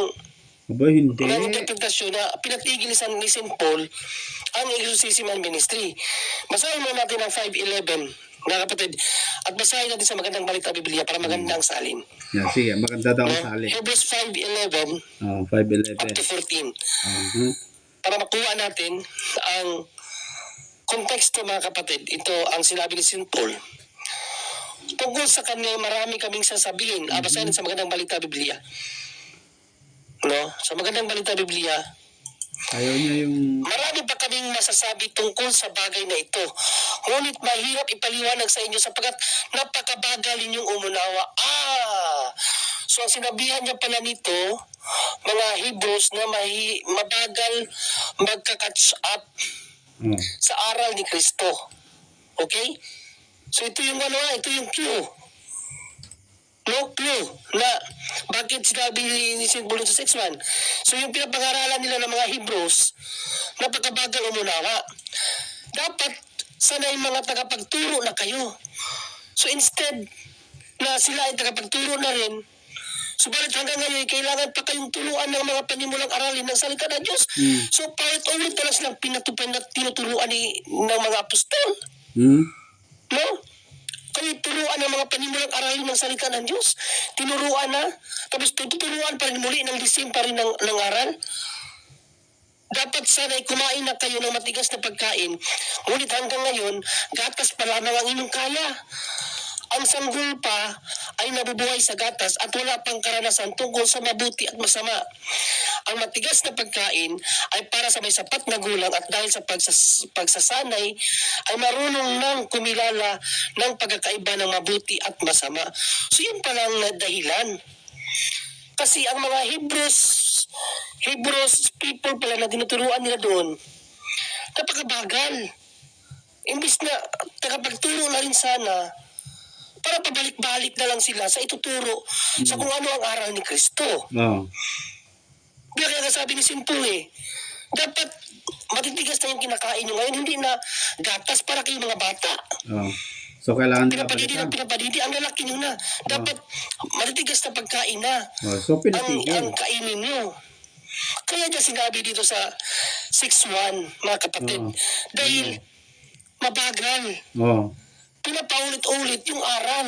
hindi. ng interpretasyon na pinatigil ni St. Paul ang Exorcism and Ministry. Basahin mo natin ang 5:11, mga kapatid. At basahin natin sa magandang balita Biblia para maganda ang salin. Sige, maganda daw ang salin. Hebrews 5:11 5:11. up to 14. Para makuha natin ang konteksto, mga kapatid. Ito ang sinabi ni St. Paul. Tungkol sa kanya, marami kaming sasabihin. Basahin sa magandang balita Biblia. No? Sa magandang balita Biblia, ayaw niya yung... marami pa kaming masasabi tungkol sa bagay na ito. Ngunit mahirap ipaliwanag sa inyo sapagkat napakabagal ninyong umunawa. So ang sinabihan niya pala nito, mga Hebrews, na mabagal magka-catch up sa aral ni Kristo. Okay? So ito yung ito yung clue. No clue na bakit sinabi ni St. Paul sa 6:1. So yung pinapag-aralan nila ng mga Hebrews, napakabagal umunawa. Dapat sanay mga tagapagturo na kayo. So instead na sila ay tagapagturo na rin, subalit hanggang ngayon kailangan pa kayong turuan ng mga panimulang aralin ng salita ng Diyos. So paulit-ulit na lang silang pinatupan na tinuturuan ng mga apostol. No? Kayo turuan ng mga panimulang aralin ng salita ng Diyos. Tinuruan na. Tapos tuturuan pa rin muli ng lisim pa rin ng aral. Dapat sana'y kumain na kayo ng matigas na pagkain. Ngunit hanggang ngayon, gatas pa lamang ang inyong kaya. Ang sanggol pa ay nabubuhay sa gatas at wala pang karanasan tungkol sa mabuti at masama. Ang matigas na pagkain ay para sa may sapat na gulang at dahil sa pagsasanay ay marunong nang kumilala ng pagkakaiba ng mabuti at masama. So yun palang dahilan. Kasi ang mga Hebrews people pala na tinuturuan nila doon, napakabagal. Imbis na tagapagturo na rin sana, para pabalik-balik na lang sila sa ituturo sa kung ano ang aral ni Kristo. Kaya sabi ni St. Paul dapat matitigas na yung kinakain nyo ngayon, hindi na gatas para kayong mga bata. So kailangan Pinapadidi, ang lalaki nyo na. Dapat matitigas na pagkain na so pinatigil ang kainin nyo. Kaya niya sinabi dito sa 6:1, mga kapatid, dahil mabagal. Pinapaulit-ulit yung aral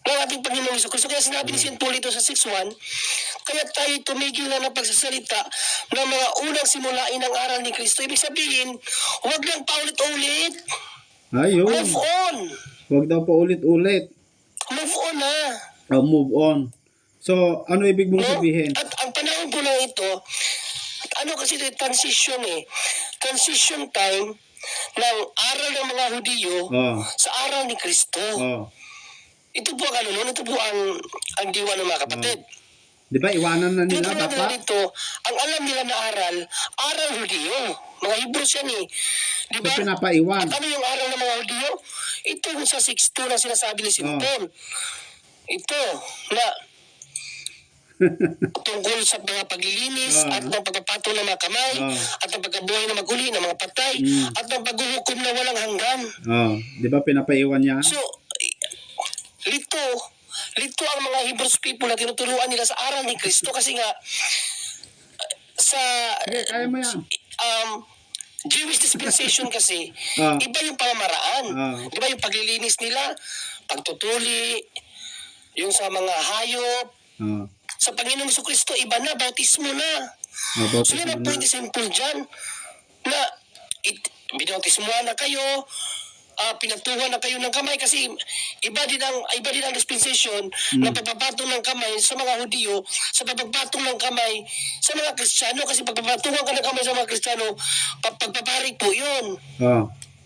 ng ating Panginoong Jesucristo. Kaya sinabi ni St. Paul ito sa 6:1, kaya tayo tumigil na ng pagsasalita ng mga unang simulain ng aral ni Kristo. Ibig sabihin, huwag lang paulit-ulit. Move on. Huwag daw paulit-ulit. Move on na. Move on. So, ano ibig mong sabihin? At ang panahon po na ito, kasi ito transition transition time ng aral ng mga Hudiyo sa aral ni Kristo. Ito po ang ito po ang diwa ng mga kapatid. Di ba? Iwanan na nila Tinuturo nila dapat. dito, ang alam nila na aral Hudyo. Mga Hebrews yan eh. Di So, ba? pinapaiwan. At ano yung aral ng mga Hudyo? Ito yung sa 6.2 na sinasabi ni Paul. Ito, na tungkol sa mga paglilinis at ng pagpapatong ng mga kamay at ng pagkabuhay na maguli ng mga patay at ng paghuhukom na walang hanggan. Di ba? Pinapaiwan niya. So, lito ang mga Hebrews people na tinuturuan nila sa aral ni Kristo kasi nga sa Kaya mo yan. Jewish dispensation kasi Ah. iba yung pamamaraan. Ah. Di ba yung paglilinis nila, pagtutuli, yung sa mga hayop, sa Panginoong Jesucristo, iba na, bautismo na. So yan ang point is simple dyan, na binautismuhan na kayo, pinatuhan na kayo ng kamay kasi iba din ang dispensation na pagpapatong ng kamay sa mga Hudyo sa pagpapatong ng kamay sa mga Kristiyano kasi pagpapatungan ka ng kamay sa mga Kristiyano pagpapari po yun.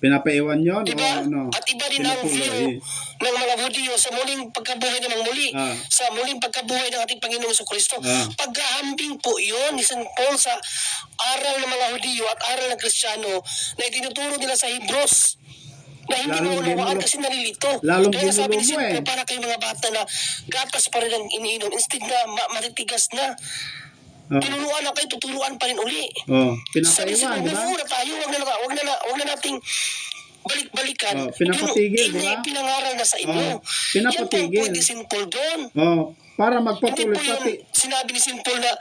Pinapaiwan yun. Diba? O, At iba din ang view ng mga Hudyo sa muling pagkabuhay ng muli, sa muling pagkabuhay ng ating Panginoong Jesucristo. Paghahambing po yun ni St. Paul sa aral ng mga Hudyo at aral ng Kristiyano na itinuturo nila sa Hebrews na hindi mo unawaan kasi nalilito. Kaya sabi ni St. Paul, para kayong mga bata na gatas pa rin ang iniinom instead na matitigas na. Tinuruan na kayo, tuturuan pa rin uli. Sabi pinapaiwan, siya, di ba? muna tayo, wag na nating balik-balikan. Pinapatigil, di ba? Yung pinangaral na sa inyo. Pinapatigil. Yan po pwede simple doon. Para Hindi magpatuloy po yung sinabi ni Simple na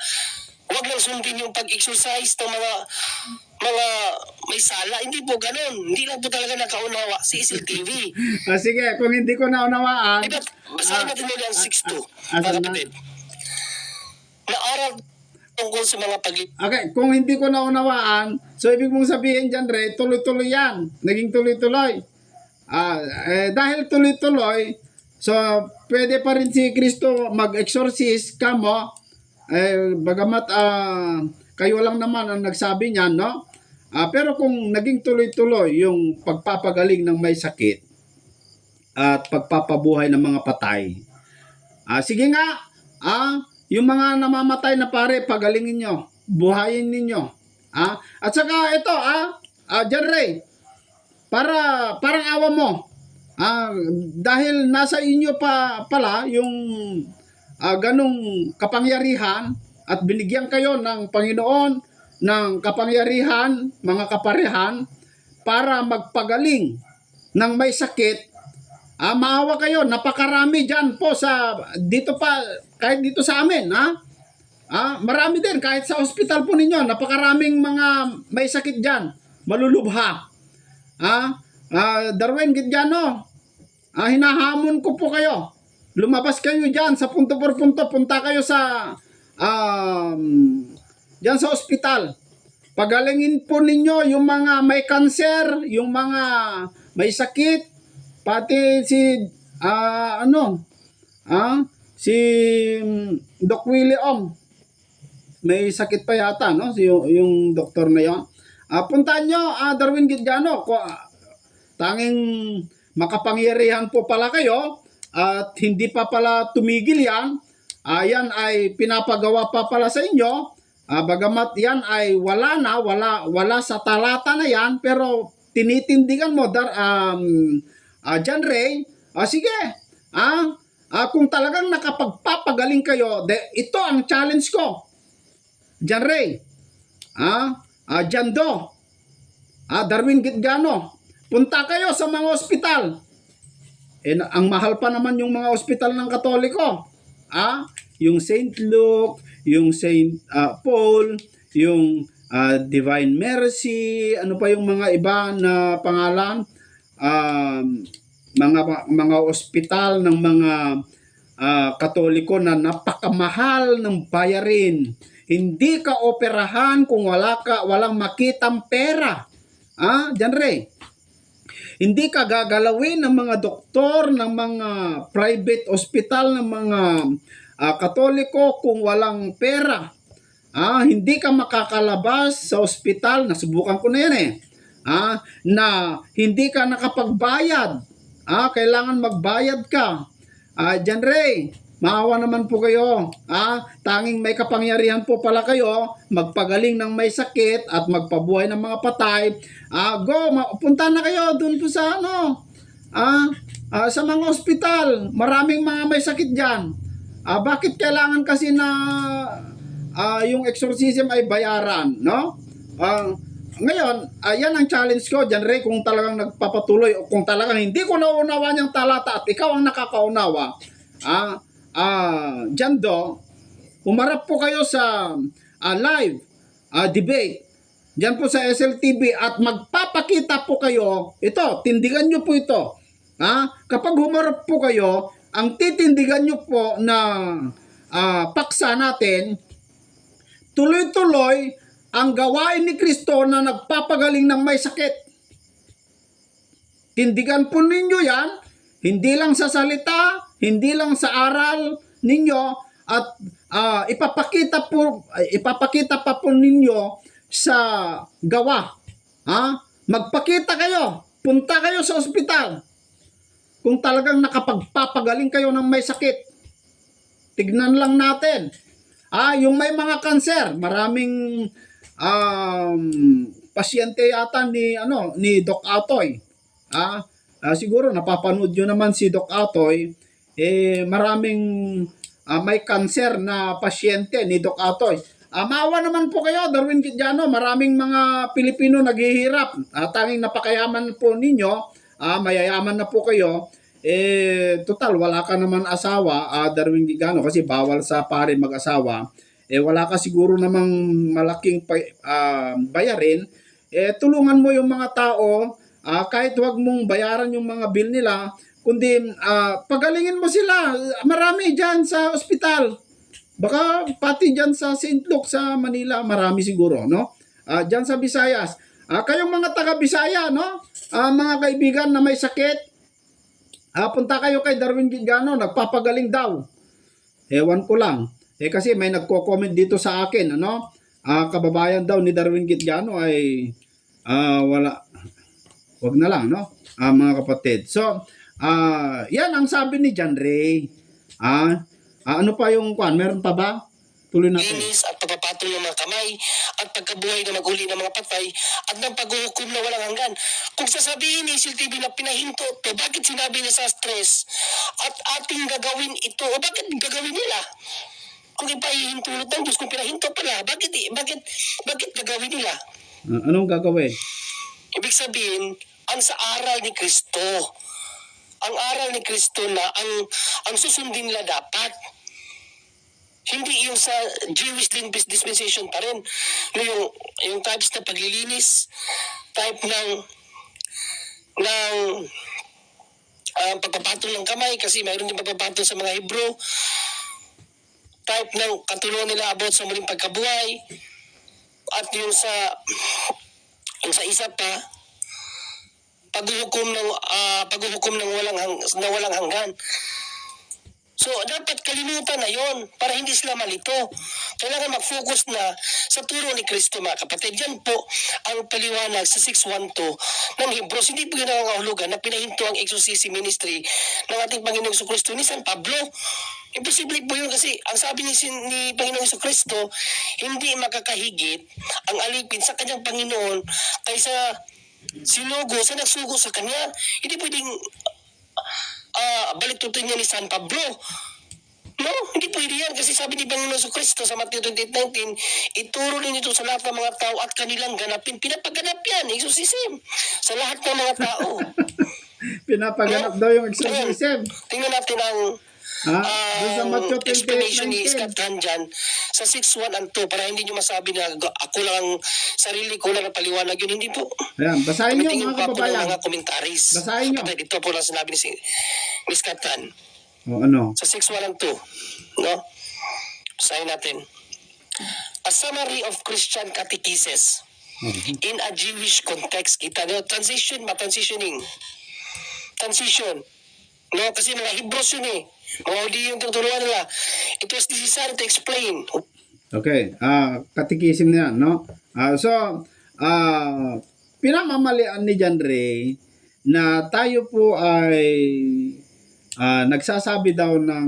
wag lang sundin yung pag-exercise ng mga may sala. Hindi po ganun. Hindi lang po talaga nakaunawa si Isil TV. Sige, kung hindi ko naunawaan. Diba, basahin natin muli ang 6.2. asan Mga na? kapatid. Na aral tungkol sa mga Okay, kung hindi ko naunawaan, so ibig mong sabihin dyan, Ray, tuloy-tuloy yan. Naging tuloy-tuloy. Dahil tuloy-tuloy, so pwede pa rin si Kristo mag-exorcist kamo, bagamat kayo lang naman ang nagsabi niyan, no? Pero kung naging tuloy-tuloy yung pagpapagaling ng may sakit at pagpapabuhay ng mga patay, sige nga, yung mga namamatay na pare, pagalingin nyo, buhayin ninyo. At saka ito, John Ray, parang awa mo, dahil nasa inyo pa pala yung ganong kapangyarihan at binigyan kayo ng Panginoon ng kapangyarihan, mga kaparehan, para magpagaling ng may sakit. Maawa kayo, napakarami dyan po dito pa, kahit dito sa amin, marami din, kahit sa ospital po ninyo, napakaraming mga may sakit dyan, malulubha. Darwin Gidiano, hinahamon ko po kayo, lumabas kayo dyan sa punto por punto, punta kayo sa dyan sa ospital. Pagalingin po ninyo yung mga may cancer, yung mga may sakit, pati si si Doc Willie Ong, may sakit pa yata, no? Yung doktor na yon. Puntahan nyo, Darwin Gidiano, tanging makapangyarihan po pala kayo at hindi pa pala tumigil yan. Yan ay pinapagawa pa pala sa inyo. Bagamat yan ay wala sa talata na yan, pero tinitindigan mo, John Ray, sige, kung talagang nakapagpapagaling kayo, ito ang challenge ko, John Ray, John Do, Darwin Gidiano, punta kayo sa mga ospital. Ang mahal pa naman yung mga ospital ng Katoliko, yung St. Luke, yung St. Paul, yung Divine Mercy, ano pa yung mga iba na pangalan, mga ospital ng mga Katoliko na napakamahal ng bayarin. Hindi ka operahan kung walang makitang pera. Diyan Ray. Hindi ka gagalawin ng mga doktor, ng mga private hospital, ng mga Katoliko kung walang pera. Hindi ka makakalabas sa ospital, nasubukan ko na yan na hindi ka nakapagbayad. Kailangan magbayad ka. John Ray, Maawa naman po kayo. Tanging may kapangyarihan po pala kayo magpagaling ng may sakit at magpabuhay ng mga patay. Punta na kayo dun po sa sa mga ospital. Maraming mga may sakit diyan. Bakit kailangan kasi na yung exorcism ay bayaran, no? Ngayon, yan ang challenge ko, John Ray, kung talagang nagpapatuloy o kung talagang hindi ko nauunawa niyang talata at ikaw ang nakakaunawa, John Do, umarap po kayo sa live debate dyan po sa SLTV at magpapakita po kayo, ito, tindigan nyo po ito. Kapag humarap po kayo, ang titindigan nyo po na paksa natin, tuloy-tuloy ang gawain ni Kristo na nagpapagaling ng may sakit. Tindigan po ninyo yan, hindi lang sa salita, hindi lang sa aral ninyo, at ipapakita pa po ninyo sa gawa. Magpakita kayo, punta kayo sa ospital. Kung talagang nakapagpapagaling kayo ng may sakit, tignan lang natin. Yung may mga kanser, maraming pasyente yata ni Doc Atoy. Siguro napapanood nyo naman si Doc Atoy, maraming may kanser na pasyente ni Doc Atoy. Maawa naman po kayo, Darwin Gidiano, maraming mga Pilipino naghihirap. Tanging napakayaman po ninyo, mayayaman na po kayo. Total, wala ka naman asawa, Darwin Gidiano, kasi bawal sa pare mag-asawa. Wala ka siguro namang malaking bayarin. Tulungan mo yung mga tao, kahit wag mong bayaran yung mga bill nila, kundi pagalingin mo sila. Marami dyan sa ospital. Baka pati dyan sa St. Luke sa Manila, marami siguro, no? Dyan sa Visayas. Kayong mga taga-Bisaya, no? Mga kaibigan na may sakit, punta kayo kay Darwin Gidiano, nagpapagaling daw. Ewan ko lang. Kasi may nagko-comment dito sa akin, kababayan daw ni Darwin Gidiano ay wala. Wag na lang, no? Mga kapatid. So, yan ang sabi ni John Ray. Ano pa yung kwan? Meron pa ba? Tuloy natin. Linis at pagpapatol ng mga kamay at pagkabuhay na maguli ng mga patay at ng paghuhukom na walang hanggan. Kung sasabihin ni SLTV na pinahinto to, bakit sinabi niya sa stress at ating gagawin ito? O bakit gagawin nila? Kung ipahihintulot ng Diyos, kung pinahinto pala, bakit gagawin nila? Anong gagawin? Ibig sabihin, ang sa aral ni Kristo. Ang aral ni Kristo na ang susundin nila dapat. Hindi yung sa Jewish dispensation pa rin. Yung types na paglilinis, type ng pagpapatol ng kamay, kasi mayroon din pagpapatol sa mga Hebrew, type ng katulungan nila about sa muling pagkabuhay, at yung sa isa pa, paghuhukom ng walang hanggan. So, dapat kalimutan na yon para hindi sila malito. Kailangan mag-focus na sa turo ni Kristo, mga kapatid. Yan po ang paliwanag sa 6:1-2 ng Hebrews. Hindi po yun nangangahulugan na pinahinto ang exorcism ministry ng ating Panginoong Kristo ni San Pablo. Imposible po yun kasi ang sabi ni Panginoong Kristo, hindi makakahigit ang alipin sa kanyang Panginoon kaysa sinugo sa nagsugo sa kanya. Hindi pwedeng balitutin niya ni San Pablo. No, hindi pwede yan kasi sabi ni Panginoon Kristo sa Matthew 28:19, ituro ninyo ito sa lahat ng mga tao at kanilang ganapin. Pinapaganap yan, exorcism, sa lahat ng mga tao. Pinapaganap daw yung exorcism. Tingnan natin ang Doon sa Matthew explanation ni 28:19. Scott dyan sa 6:1-2 para hindi nyo masabi na ako lang sarili ko lang napaliwanag yun. Hindi po. Ayan, basahin nyo Tingin mga pa po ng kababayan. mga komentaris. Basahin nyo. Ito po lang sinabi ni Scott Tan. Ano? Sa 6:1-2. No? Basahin natin. A summary of Christian catechesis in a Jewish context. Kita nyo, transitioning. Transition. No, kasi mga Hebrews yun eh. Mga hindi yung tuturuan nila. It was necessary to explain. Okay, katikisim na yan, no? Pinamamalian ni John Ray na tayo po ay nagsasabi daw ng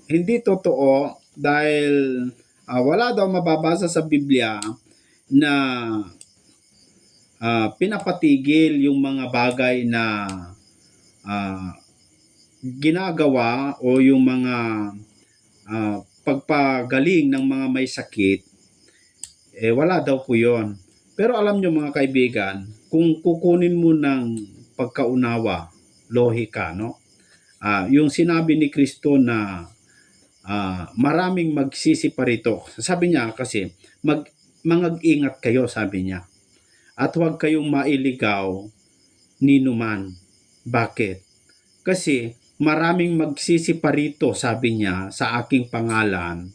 hindi totoo dahil wala daw mababasa sa Biblia na pinapatigil yung mga bagay na ginagawa o yung mga pagpagaling ng mga may sakit, wala daw po yun. Pero alam nyo mga kaibigan, kung kukunin mo ng pagkaunawa, lohika, no? Yung sinabi ni Kristo na maraming magsisi pa rito. Sabi niya kasi, mangag-ingat kayo, sabi niya. At huwag kayong mailigaw ni numan. Bakit? Kasi maraming magsisi pa rito, sabi niya, sa aking pangalan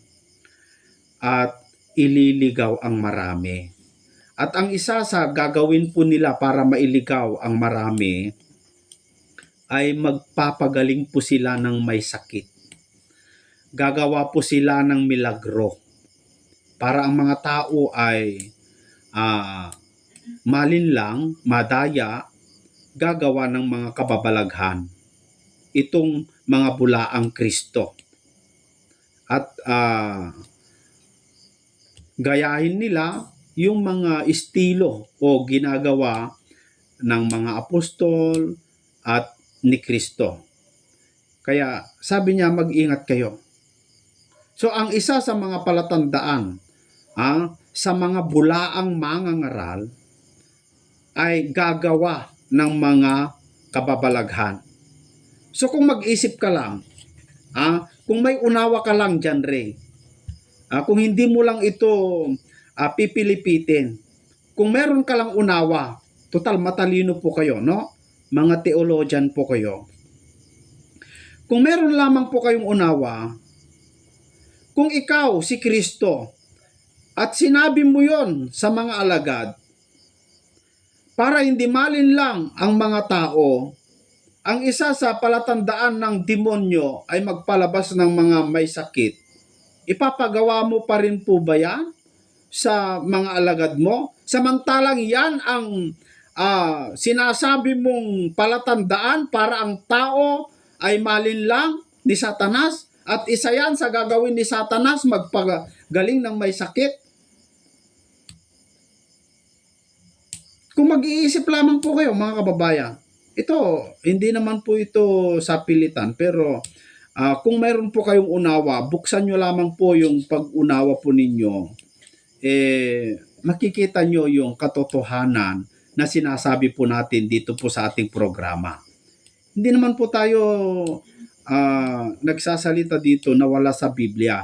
at ililigaw ang marami. At ang isa sa gagawin po nila para mailigaw ang marami ay magpapagaling po sila ng may sakit. Gagawa po sila ng milagro para ang mga tao ay malinlang, madaya, gagawa ng mga kababalaghan. Itong mga bulaang Kristo. At gayahin nila yung mga estilo o ginagawa ng mga apostol at ni Kristo. Kaya sabi niya, mag-ingat kayo. So ang isa sa mga palatandaan sa mga bulaang mangangaral ay gagawa ng mga kababalaghan. So kung mag-isip ka lang, kung may unawa ka lang dyan, Ray, kung hindi mo lang ito pipilipitin, kung meron ka lang unawa, total matalino po kayo, no? Mga theologian po kayo. Kung meron lamang po kayong unawa, kung ikaw si Kristo at sinabi mo yon sa mga alagad, para hindi malinlang ang mga tao, ang isa sa palatandaan ng demonyo ay magpalabas ng mga may sakit. Ipapagawa mo pa rin po ba yan sa mga alagad mo? Samantalang yan ang sinasabi mong palatandaan para ang tao ay malinlang ni Satanas, at isa yan sa gagawin ni Satanas, magpagaling ng may sakit. Kung mag-iisip lamang po kayo mga kababayan, ito, hindi naman po ito sa pilitan, pero kung mayroon po kayong unawa, buksan nyo lamang po yung pag-unawa po ninyo, makikita nyo yung katotohanan na sinasabi po natin dito po sa ating programa. Hindi naman po tayo nagsasalita dito na wala sa Biblia,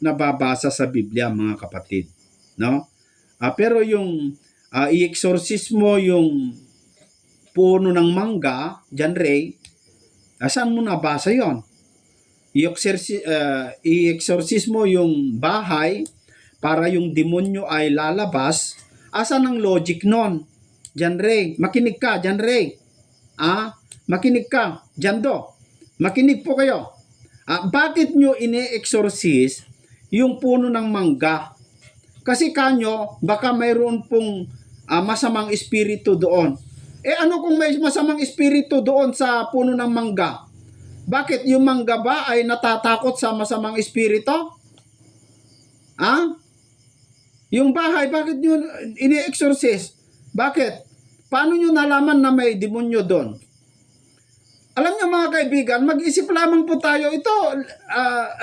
nababasa sa Biblia mga kapatid. No? Pero yung i-exorcismo yung puno ng mangga, dyan, Ray, saan mo nabasa yon? I-exorcismo yung bahay para yung demonyo ay lalabas. Asan ang logic nun? Dyan, Ray. Makinig ka, dyan, Ray. Makinig ka, dyan do. Makinig po kayo. Bakit nyo ine-exorcise yung puno ng mangga? Kasi kanyo, baka mayroon pong masamang espiritu doon. Ano kung may masamang espiritu doon sa puno ng mangga? Bakit yung mangga ba ay natatakot sa masamang espiritu? Yung bahay, bakit nyo ini-exorcise? Bakit? Paano nyo nalaman na may demonyo doon? Alam nyo mga kaibigan, mag-isip lamang po tayo. Ito,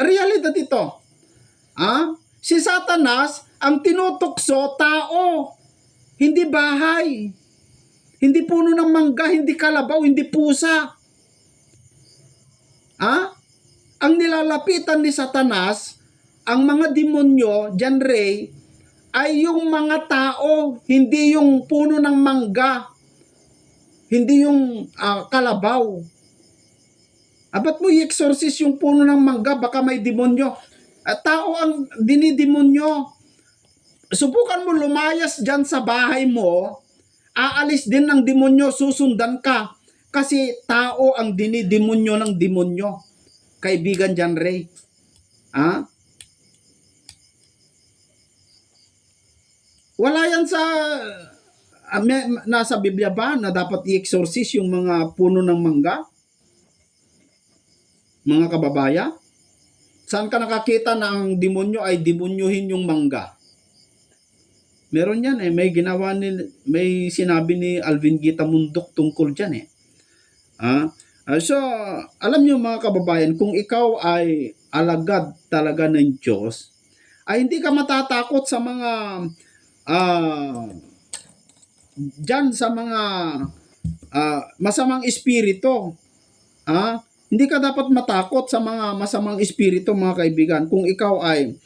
realidad ito. Si Satanas, ang tinutokso, tao. Hindi bahay. Hindi puno ng mangga, hindi kalabaw, hindi pusa. Ang nilalapitan ni Satanas, ang mga demonyo, dyan, Ray, ay yung mga tao, hindi yung puno ng mangga, hindi yung kalabaw. Ba't mo i-exorcise yung puno ng mangga? Baka may demonyo. Tao ang dinidemonyo. Subukan mo lumayas dyan sa bahay mo, aalis din ng demonyo, susundan ka. Kasi tao ang dinidemonyo ng demonyo. Kaibigan dyan, Ray. Wala yan sa nasa Biblia ba na dapat i-exorcise yung mga puno ng mangga? Mga kababayan? Saan ka nakakita na ang demonyo ay demonyohin yung mangga? Meron yan eh. May sinabi ni Alvin Gita Mundok tungkol dyan eh. So, alam nyo mga kababayan, kung ikaw ay alagad talaga ng Diyos, ay hindi ka matatakot sa mga dyan sa mga masamang espiritu. Hindi ka dapat matakot sa mga masamang espiritu, mga kaibigan. Kung ikaw ay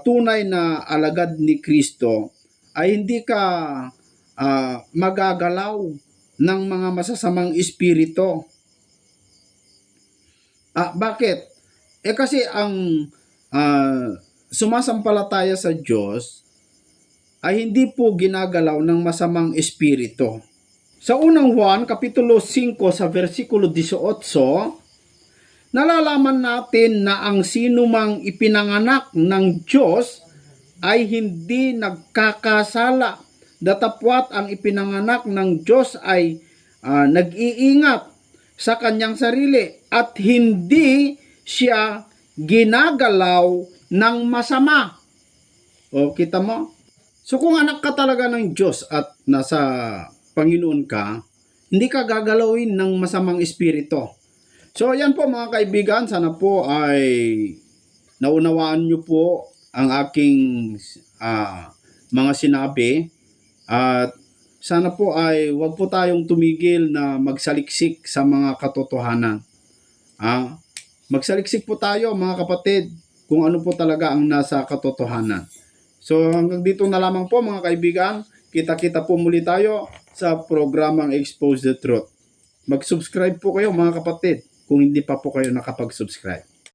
tunay na alagad ni Kristo, ay hindi ka magagalaw ng mga masasamang espiritu. Bakit? Kasi ang sumasampalataya sa Diyos ay hindi po ginagalaw ng masamang espiritu. Sa unang Juan, Kapitulo 5, sa versikulo 18, nalalaman natin na ang sinumang ipinanganak ng Diyos ay hindi nagkakasala. Datapwat ang ipinanganak ng Diyos ay nag-iingat sa kanyang sarili at hindi siya ginagalaw ng masama. O, kita mo? So kung anak ka talaga ng Diyos at nasa Panginoon ka, hindi ka gagalawin ng masamang espiritu. So yan po mga kaibigan, sana po ay naunawaan nyo po ang aking mga sinabi at sana po ay wag po tayong tumigil na magsaliksik sa mga katotohanan. Magsaliksik po tayo mga kapatid kung ano po talaga ang nasa katotohanan. So hanggang dito na lamang po mga kaibigan, kita-kita po muli tayo sa programang Expose the Truth. Mag-subscribe po kayo mga kapatid kung hindi pa po kayo nakapag-subscribe.